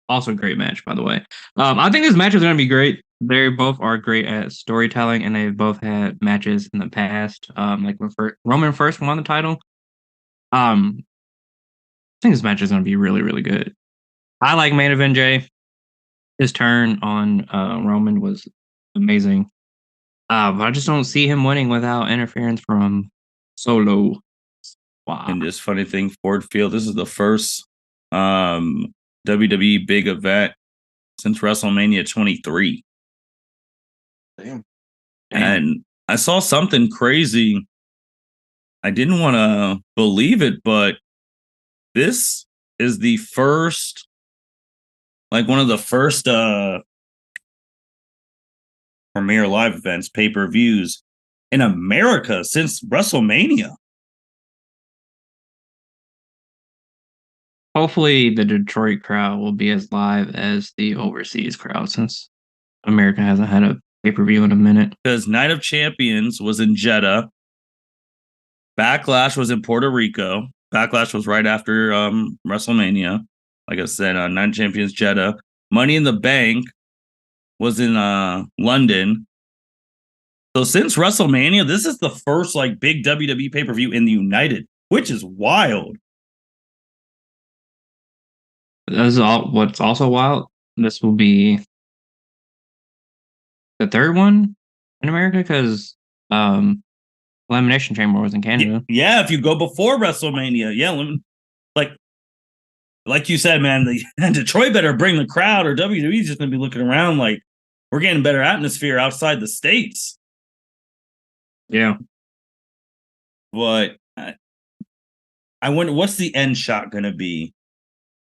Also great match, by the way. I think this match is going to be great. They both are great at storytelling, and they've both had matches in the past. Like when Roman first won the title. I think this match is going to be really, really good. I like main event Jey. His turn on Roman was amazing. But I just don't see him winning without interference from Solo. Wow. And this funny thing, Ford Field, this is the first WWE big event since WrestleMania 23. Damn. And I saw something crazy. I didn't want to believe it, but this is the first, like one of the first Premier Live events, pay-per-views in America since WrestleMania. Hopefully the Detroit crowd will be as live as the overseas crowd, since America hasn't had a pay-per-view in a minute. Because Night of Champions was in Jeddah. Backlash was in Puerto Rico. Backlash was right after WrestleMania. Like I said, Night of Champions Jeddah. Money in the Bank was in London. So since WrestleMania, this is the first like big WWE pay-per-view in the United, which is wild. This is what's also wild. This will be the third one in America because Elimination Chamber was in Canada. Yeah, if you go before WrestleMania, like you said, man, Detroit better bring the crowd, or WWE's just gonna be looking around like we're getting better atmosphere outside the States. Yeah, but I wonder what's the end shot gonna be.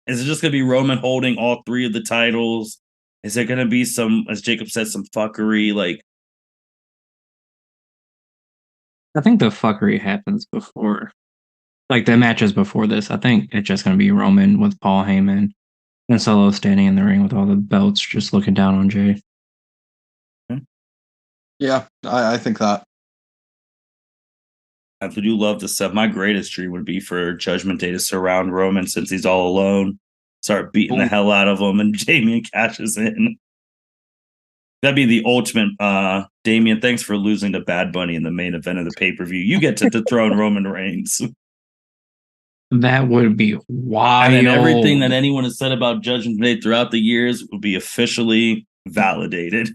Is it just gonna be Roman holding all three of the titles? Is there gonna be some, as Jacob said, some fuckery? Like, I think the fuckery happens before, like the matches before this. I think it's just gonna be Roman with Paul Heyman and Solo standing in the ring with all the belts, just looking down on Jey. Yeah, I think that. I do love the stuff. My greatest dream would be for Judgment Day to surround Roman since he's all alone, start beating the hell out of him, and Damian cashes in. That'd be the ultimate. Damian, thanks for losing to Bad Bunny in the main event of the pay-per-view. You get to dethrone Roman Reigns. That would be wild. And then everything that anyone has said about Judgment Day throughout the years would be officially validated.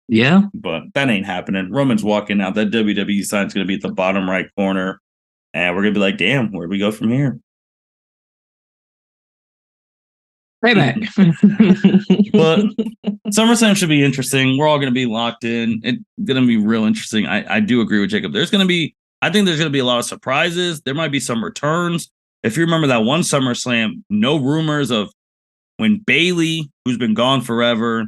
Yeah. But that ain't happening. Roman's walking out. That WWE sign's going to be at the bottom right corner. And we're going to be like, damn, where do we go from here? Payback. But SummerSlam should be interesting. We're all going to be locked in. It's going to be real interesting. I do agree with Jacob. I think there's going to be a lot of surprises. There might be some returns. If you remember that one SummerSlam, no rumors of when Bayley, who's been gone forever,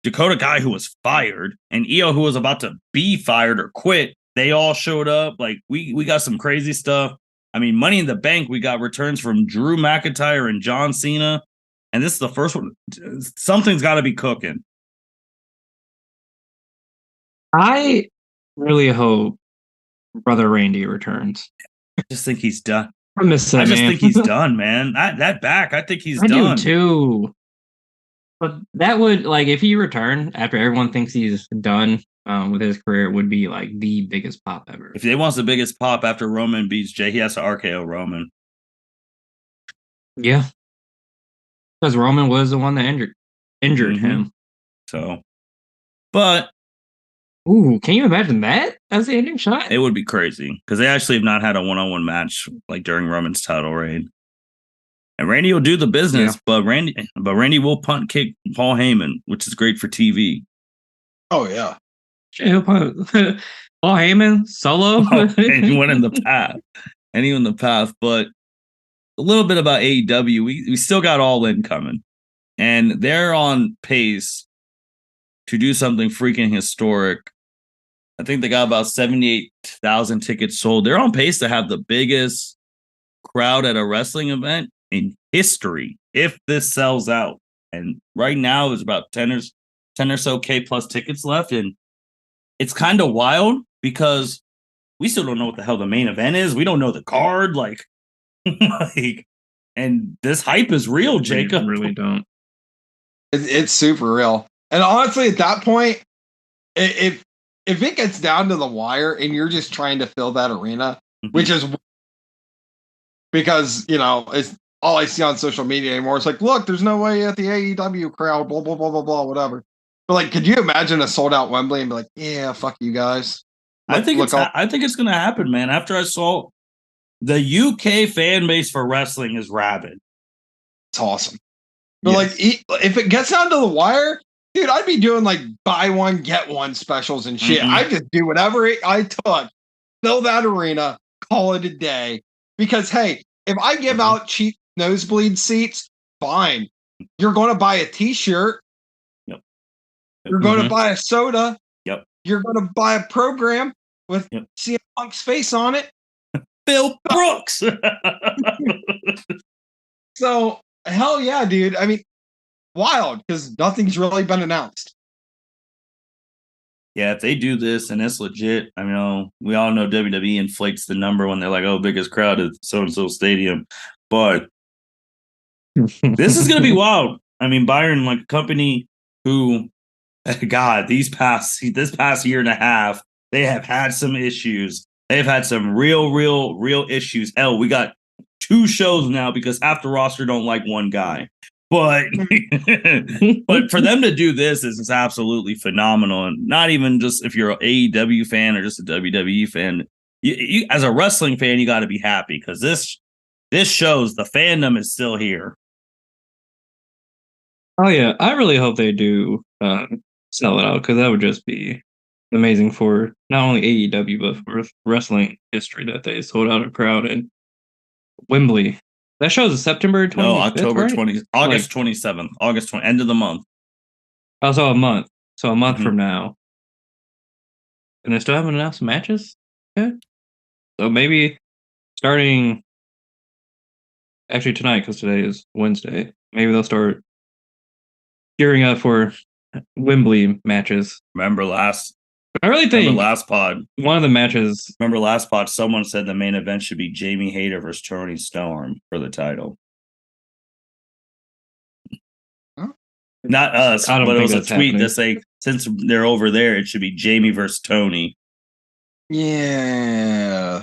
Dakota Kai, who was fired, and Io, who was about to be fired or quit, they all showed up. Like, we got some crazy stuff. I mean, Money in the Bank, we got returns from Drew McIntyre and John Cena. And this is the first one. Something's got to be cooking. I really hope Brother Randy returns. I just think he's done. I miss that, I just man. think he's done, man. That back, I think he's I done. do too. But that would, like, if he returned after everyone thinks he's done, with his career would be like the biggest pop ever. If they wants the biggest pop after Roman beats Jey, he has to RKO Roman. Yeah, because Roman was the one that injured him. So, but ooh, can you imagine that as the ending shot? It would be crazy because they actually have not had a one-on-one match like during Roman's title reign. And Randy will do the business, but Randy will punt kick Paul Heyman, which is great for TV. Oh yeah, Paul Heyman solo. Anyone in the path, but a little bit about AEW. We still got All In coming, and they're on pace to do something freaking historic. I think they got about 78,000 tickets sold. They're on pace to have the biggest crowd at a wrestling event in history if this sells out. And right now there's about 10 or so K plus tickets left. And it's kind of wild because we still don't know what the hell the main event is. We don't know the card. Like, and this hype is real, Jacob. We really don't. It's super real. And honestly, at that point, if it gets down to the wire and you're just trying to fill that arena, which is because, it's all I see on social media anymore. It's like, look, there's no way at the AEW crowd, blah, blah, blah, blah, blah, whatever. But like, could you imagine a sold out Wembley and be like, yeah, fuck you guys? I think it's going to happen, man. After I saw the UK fan base for wrestling is rabid. It's awesome. But like, if it gets down to the wire, dude, I'd be doing like buy one, get one specials and shit. I'd just do whatever I took, fill that arena, call it a day. Because, hey, if I give out cheap nosebleed seats, fine. You're going to buy a t-shirt. Yep. You're going to buy a soda. Yep. You're going to buy a program with CM Punk's face on it. Bill Brooks. So, hell yeah, dude. I mean, wild because nothing's really been announced. Yeah, if they do this and it's legit, I mean, we all know WWE inflates the number when they're like, "Oh, biggest crowd at so and so stadium," but this is gonna be wild. I mean, Byron, like a company who, God, this past year and a half, they have had some issues. They've had some real issues. Hell, we got 2 shows now because half the roster don't like one guy. But for them to do this is absolutely phenomenal. And not even just if you're an AEW fan or just a WWE fan. You as a wrestling fan, you got to be happy because this shows the fandom is still here. Oh yeah, I really hope they do sell it out because that would just be amazing for not only AEW but for wrestling history that they sold out a crowd in Wembley. That shows is September 20th. No, October 20th, August 27th, August 20th, end of the month. Oh, so a month. So a month from now. And they still haven't announced matches? Okay. So maybe starting actually tonight, because today is Wednesday, maybe they'll start gearing up for Wembley matches. Remember last pod. One of the matches. Remember last pod, someone said the main event should be Jamie Hayter versus Tony Storm for the title. Huh? Not us, but it was a tweet that say since they're over there, it should be Jamie versus Tony. Yeah.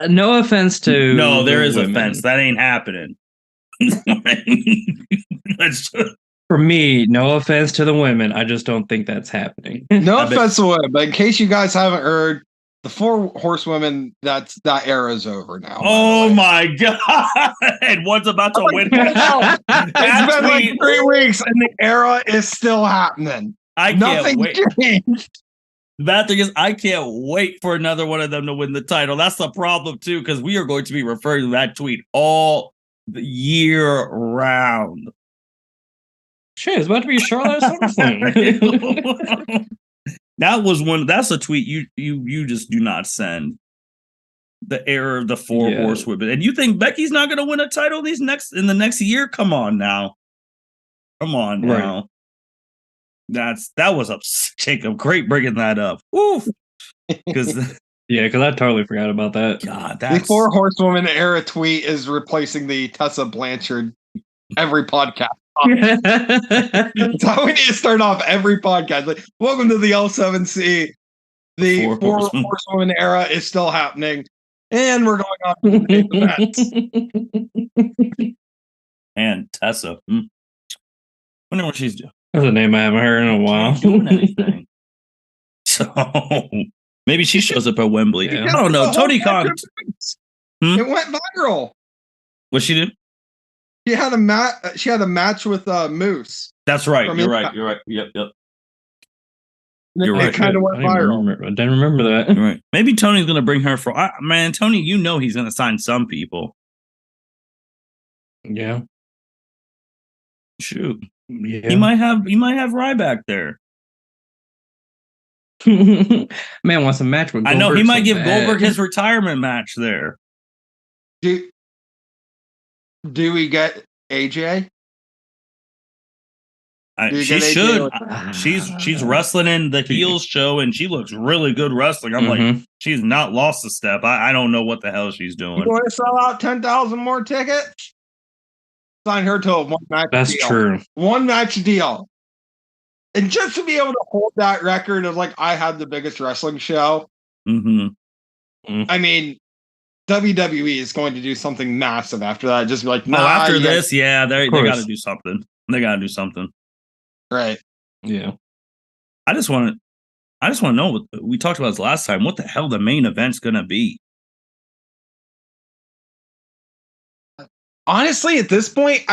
No offense to no, there is offense. That ain't happening. For me, no offense to the women. I just don't think that's happening. No offense to women, but in case you guys haven't heard, the 4 horsewomen, that era is over now. Oh my God. One's about to win. It's been like 3 weeks and the era is still happening. Nothing changed. The bad thing is I can't wait for another one of them to win the title. That's the problem too, because we are going to be referring to that tweet all year round. Shit, it's about to be Charlotte SummerSlam. That's a tweet you just do not send. The era of the 4 horsewomen. And you think Becky's not gonna win a title in the next year? Come on now. Right. That was Jacob. Great bringing that up. Oof. Because I totally forgot about that. God, the 4 horsewomen era tweet is replacing the Tessa Blanchard every podcast. That's how we need to start off every podcast. Like, welcome to the L7C The Four four Horsewomen. horsewoman era is still happening, and we're going on to the main events. And Tessa. Wonder what she's doing. That's a name I haven't heard in a while. Doing anything. So maybe she shows up at Wembley. Yeah. I don't know. Tony Khan. It went viral. What she did? She had a match with Moose. That's right. From You're Impact. right. You're right. Yep. It right. kind of went viral. I didn't remember that. You're right. Maybe Tony's gonna bring her for man. Tony, you know he's gonna sign some people. Yeah. Shoot. Yeah. He might have Ryback there. Man wants a match with Goldberg. I know he might so give bad. Goldberg his retirement match there. Do we get AJ? She should. She's wrestling in the heels show, and she looks really good wrestling. I'm like, she's not lost a step. I don't know what the hell she's doing. You want to sell out 10,000 more tickets? Sign her to a one match deal. That's true. One match deal. And just to be able to hold that record of like, I had the biggest wrestling show. I mean, WWE is going to do something massive after that. Just be like, no, after this, they got to do something. They got to do something. Right. Yeah. I just want to know what we talked about this last time. What the hell the main event's gonna be? Honestly, at this point,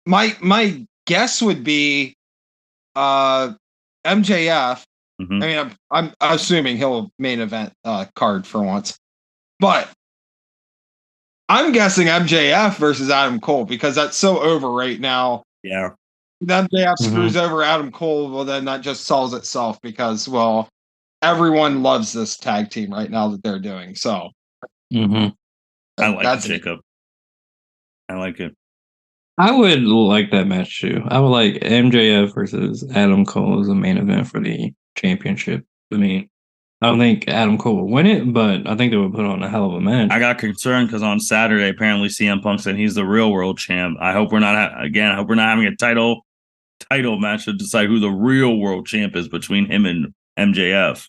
my guess would be MJF. I mean, I'm assuming he'll main event card for once, but I'm guessing MJF versus Adam Cole because that's so over right now. Yeah. MJF screws over Adam Cole, well, then that just solves itself because, well, everyone loves this tag team right now that they're doing. So, I like it, Jacob. I like it. I would like that match too. I would like MJF versus Adam Cole as the main event for the championship. I mean, I don't think Adam Cole will win it, but I think they would put on a hell of a match. I got concerned because on Saturday, apparently CM Punk said he's the real world champ. I hope we're not having a title match to decide who the real world champ is between him and MJF.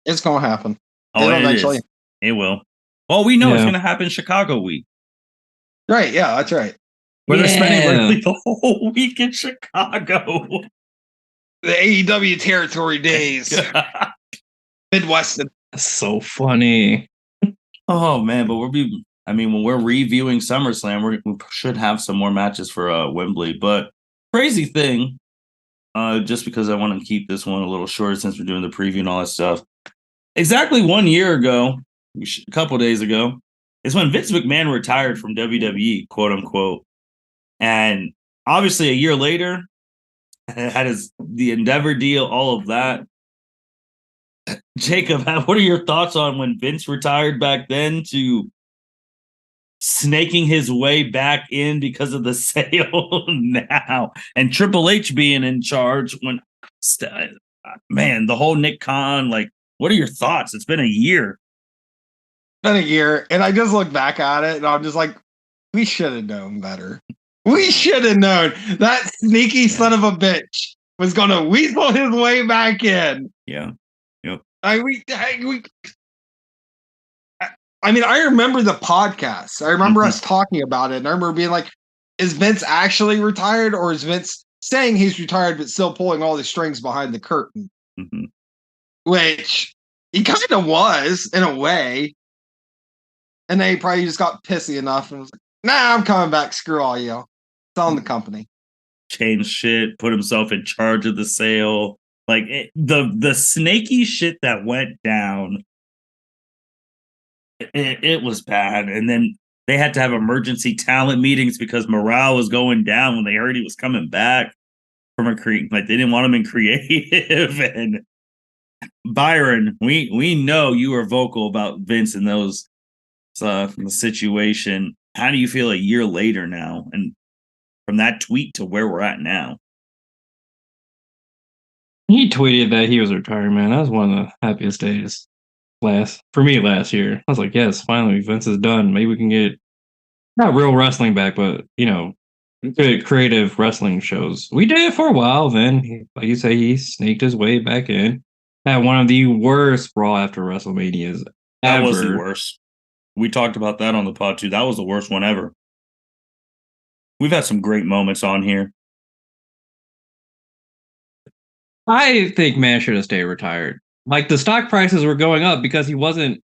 It's going to happen. Eventually. It will. Well, we know it's going to happen Chicago week. Right. Yeah, that's right. Where they're spending literally the whole week in Chicago. The AEW territory days. Midwest. That's so funny. Oh, man. But when we're reviewing SummerSlam, we should have some more matches for Wembley. But crazy thing, just because I want to keep this one a little shorter since we're doing the preview and all that stuff. Exactly 1 year ago, a couple days ago, is when Vince McMahon retired from WWE, quote unquote. And obviously a year later, had the Endeavor deal, all of that. Jacob, what are your thoughts on when Vince retired back then to snaking his way back in because of the sale now, and Triple H being in charge when, man, the whole Nick Khan, like, what are your thoughts? It's been a year. And I just look back at it and I'm just like, we should have known better. We should have known that sneaky son of a bitch was going to weasel his way back in. Yeah. Yep. I mean, I remember the podcast. I remember us talking about it. And I remember being like, is Vince actually retired, or is Vince saying he's retired but still pulling all the strings behind the curtain? Which he kind of was in a way. And then he probably just got pissy enough and was like, nah, I'm coming back. Screw all you. Selling the company. Changed shit, put himself in charge of the sale. Like the snaky shit that went down. It was bad. And then they had to have emergency talent meetings because morale was going down when they heard he was coming back from a creek. Like, they didn't want him in creative. And Byron, we know you were vocal about Vince and those the situation. How do you feel a year later now, and from that tweet to where we're at now? He tweeted that he was retiring, man. That was one of the happiest days for me last year. I was like, yes, finally, Vince is done. Maybe we can get not real wrestling back, but good creative wrestling shows. We did it for a while. Then, like you say, he sneaked his way back in. Had one of the worst Raw after WrestleManias That ever. was the worst. We talked about that on the pod too. That was the worst one ever. We've had some great moments on here. I think man should have stayed retired. Like the stock prices were going up because he wasn't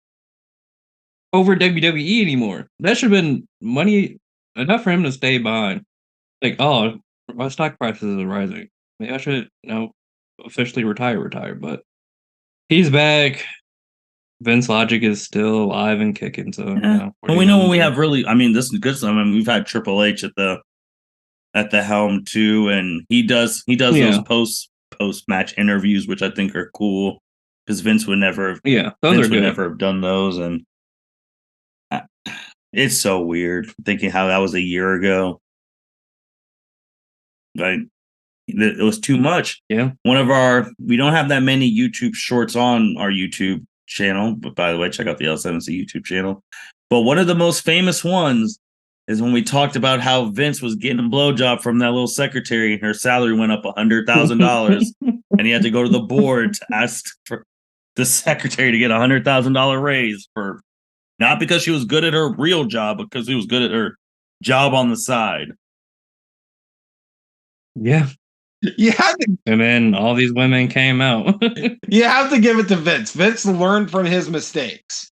over WWE anymore. That should have been money enough for him to stay behind. Like, oh, my stock prices are rising. Maybe I should, officially retire. But he's back. Vince Logic is still alive and kicking. So, But we know when we have really, I mean, this is good. I mean, we've had Triple H at the helm too, and he does those post match interviews, which I think are cool because Vince would never, never have done those, and it's so weird thinking how that was a year ago. Like it was too much. Yeah. We don't have that many YouTube shorts on our YouTube channel, but by the way, check out the L7C YouTube channel. But one of the most famous ones is when we talked about how Vince was getting a blowjob from that little secretary and her salary went up $100,000 and he had to go to the board to ask for the secretary to get $100,000 raise for not because she was good at her real job, but because she was good at her job on the side. Yeah. And then all these women came out. You have to give it to Vince. Vince learned from his mistakes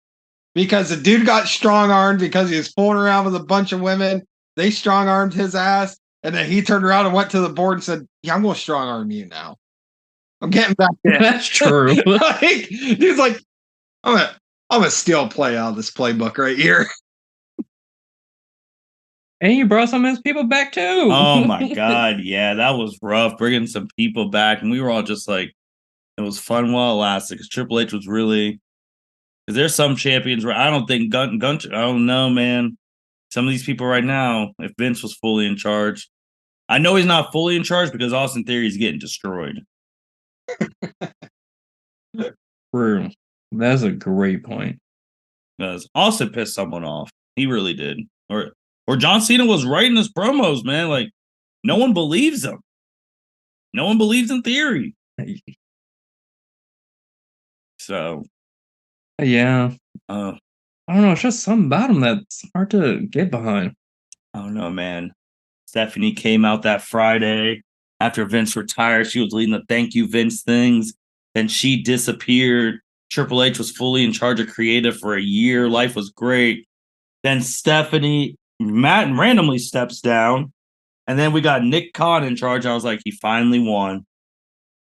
because the dude got strong armed because he was fooling around with a bunch of women. They strong armed his ass, and then he turned around and went to the board and said, "Yeah, I'm going to strong arm you now. I'm getting back in." That's true. He's like, I'm a steal play out of this playbook right here. And you brought some of his people back too. Oh my God. Yeah, that was rough. Bringing some people back. And we were all just like, it was fun while it lasted because Triple H was really, because there's some champions where I don't think I don't know, man. Some of these people right now, if Vince was fully in charge, I know he's not fully in charge because Austin Theory is getting destroyed. True. That's a great point. Because Austin pissed someone off. He really did. Or John Cena was writing his promos, man. Like, no one believes him. No one believes in Theory. So. Yeah. I don't know. It's just something about him that's hard to get behind. I don't know, man. Stephanie came out that Friday after Vince retired. She was leading the thank you, Vince things. Then she disappeared. Triple H was fully in charge of creative for a year. Life was great. Then Stephanie randomly steps down. And then we got Nick Khan in charge. I was like, he finally won.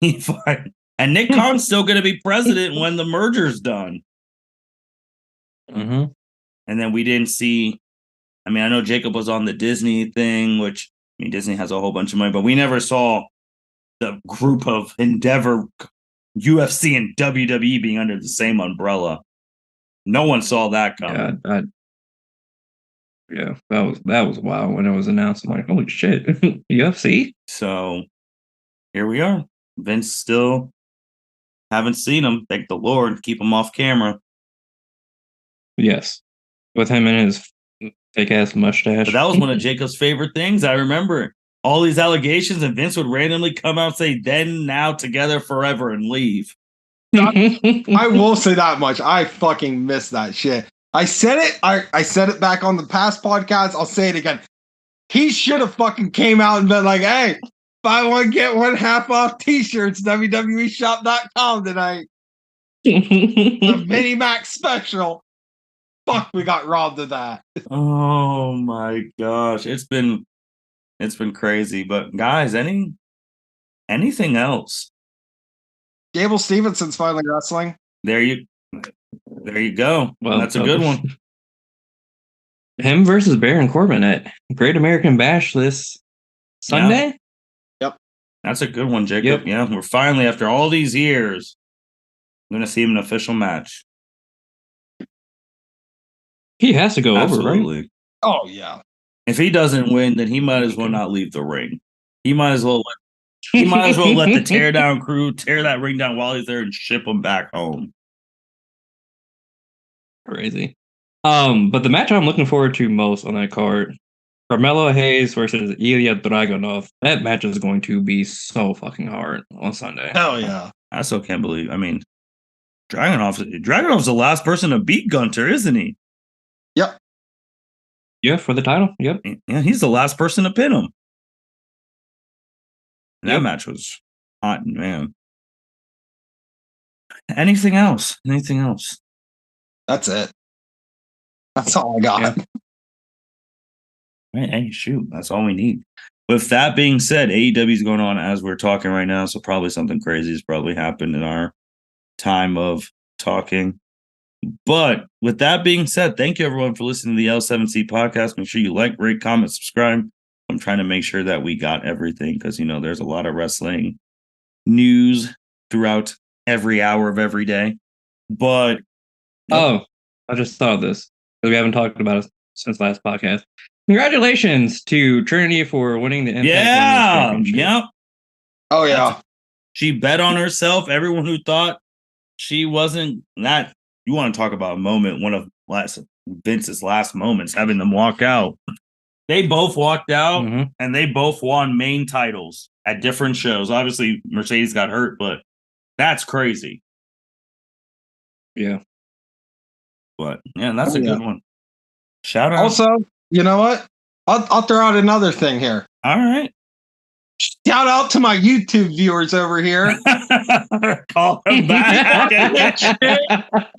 And Nick Khan's still going to be president when the merger's done. Mm-hmm. And then we didn't see, I mean, I know Jacob was on the Disney thing, which, I mean, Disney has a whole bunch of money, but we never saw the group of Endeavor, UFC, and WWE being under the same umbrella. No one saw that coming. Yeah, that was wild when it was announced. I'm like, holy shit, UFC? So here we are. Vince still haven't seen him. Thank the Lord. Keep him off camera. Yes. With him and his fake ass mustache. But that was one of Jacob's favorite things. I remember all these allegations, and Vince would randomly come out and say, then, now, together, forever, and leave. I will say that much. I fucking miss that shit. I said it. I said it back on the past podcast. I'll say it again. He should have fucking came out and been like, hey, buy one, get one half off t-shirts, www.shop.com tonight. The Mini Max special. Fuck, we got robbed of that. Oh my gosh. It's been crazy. But guys, anything else? Gable Stevenson's finally wrestling. There you go. Well, that's a good one. Him versus Baron Corbin at Great American Bash this Sunday. Yep. That's a good one, Jacob. Yep. Yeah, we're finally, after all these years, going to see him in an official match. He has to go over, right? Oh, yeah. If he doesn't win, then he might as well not leave the ring. He might as well let the teardown crew tear that ring down while he's there and ship him back home. Crazy. But the match I'm looking forward to most on that card, Carmelo Hayes versus Ilya Dragunov. That match is going to be so fucking hard on Sunday. Hell yeah. I still can't believe. I mean, Dragunov's the last person to beat Gunter, isn't he? Yep. Yeah, for the title. Yep. Yeah, he's the last person to pin him. And Yep. that match was hot, man. Anything else? That's it. That's all I got. Yeah. Hey, shoot. That's all we need. With that being said, AEW is going on as we're talking right now, so probably something crazy has probably happened in our time of talking. But with that being said, thank you everyone for listening to the L7C podcast. Make sure you like, rate, comment, subscribe. I'm trying to make sure that we got everything because, there's a lot of wrestling news throughout every hour of every day. But I just thought of this because we haven't talked about it since last podcast. Congratulations to Trinity for winning the Impact Women's Championship. Yep. Oh yeah. She bet on herself. Everyone who thought she wasn't that. You want to talk about a moment, one of Vince's last moments, having them walk out. They both walked out and they both won main titles at different shows. Obviously, Mercedes got hurt, but that's crazy. Yeah. But yeah, that's a good one. Shout out. Also, you know what? I'll throw out another thing here. All right. Shout out to my YouTube viewers over here. Call them back.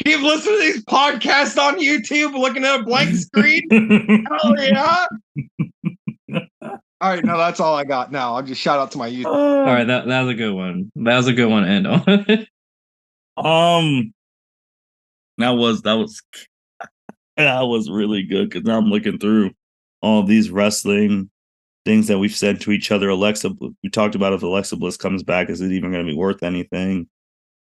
Keep listening to these podcasts on YouTube, looking at a blank screen. Hell yeah. All right, no, that's all I got now. I'll just shout out to my YouTube. All right, that was a good one. That was a good one to end on. That was really good because now I'm looking through all these wrestling things that we've said to each other. We talked about if Alexa Bliss comes back, is it even going to be worth anything?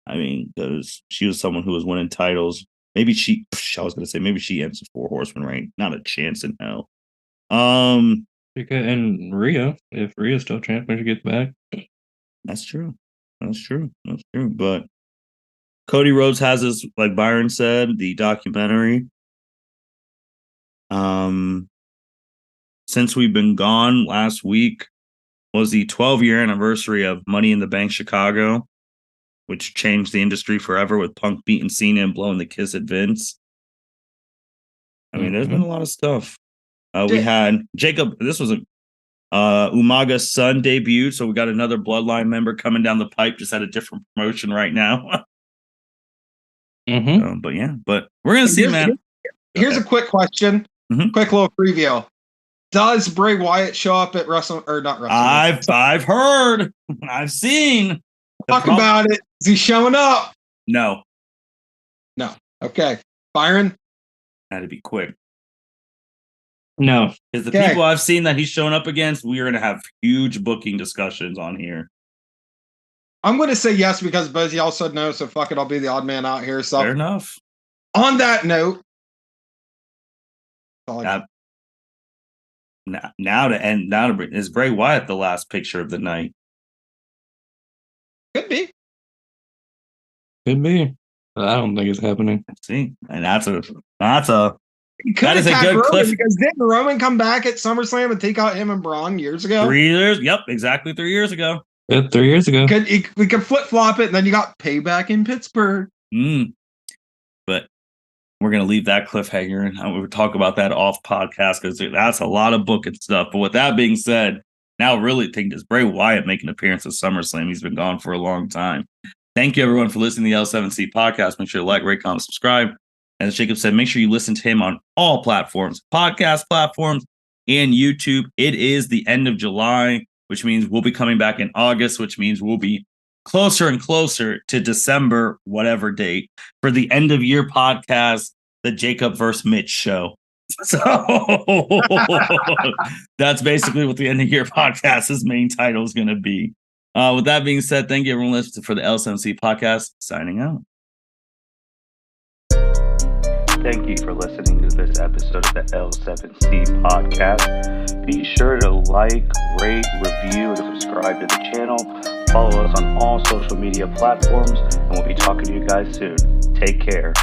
I mean, because she was someone who was winning titles. Maybe she ends the 4 Horsemen reign. Not a chance in hell. And Rhea, if Rhea's still champ when she gets back. That's true. But Cody Rhodes has his, like Byron said, the documentary. Since we've been gone, last week was the 12-year anniversary of Money in the Bank Chicago, which changed the industry forever with Punk beating Cena and blowing the kiss at Vince. I mean, there's been a lot of stuff. We had Jacob. This was Umaga's son debuted, so we got another Bloodline member coming down the pipe, just at a different promotion right now. But we're gonna see, man. Here's a quick question. Quick little preview. Does Bray Wyatt show up at Wrestle or not Wrestle? I've heard. I've seen. Talk about it. Is he showing up? No. Okay. Byron? Had to be quick. No. Because the people I've seen that he's showing up against, we're going to have huge booking discussions on here. I'm going to say yes because Buzzy also knows, so fuck it, I'll be the odd man out here. So fair enough. On that note, is Bray Wyatt the last picture of the night? Could be. But I don't think it's happening. See, and that is a good cliff. Because didn't Roman come back at SummerSlam and take out him and Braun years ago? 3 years. Yep, exactly 3 years ago. Yeah, 3 years ago. We could flip flop it, and then you got Payback in Pittsburgh. But we're gonna leave that cliffhanger, and we'll talk about that off podcast because that's a lot of booking stuff. But with that being said, now really think, does Bray Wyatt make an appearance at SummerSlam? He's been gone for a long time. Thank you everyone for listening to the L7C podcast. Make sure to like, rate, comment, subscribe. As Jacob said, make sure you listen to him on all platforms, podcast platforms, and YouTube. It is the end of July, which means we'll be coming back in August, which means we'll be closer and closer to December, whatever date, for the end of year podcast, the Jacob vs. Mitch show. So that's basically what the end of year podcast's main title is going to be. With that being said, thank you everyone listening for the L7C podcast. Signing out. Thank you for listening to this episode of the L7C podcast. Be sure to like, rate, review, and subscribe to the channel. Follow us on all social media platforms, and we'll be talking to you guys soon. Take care.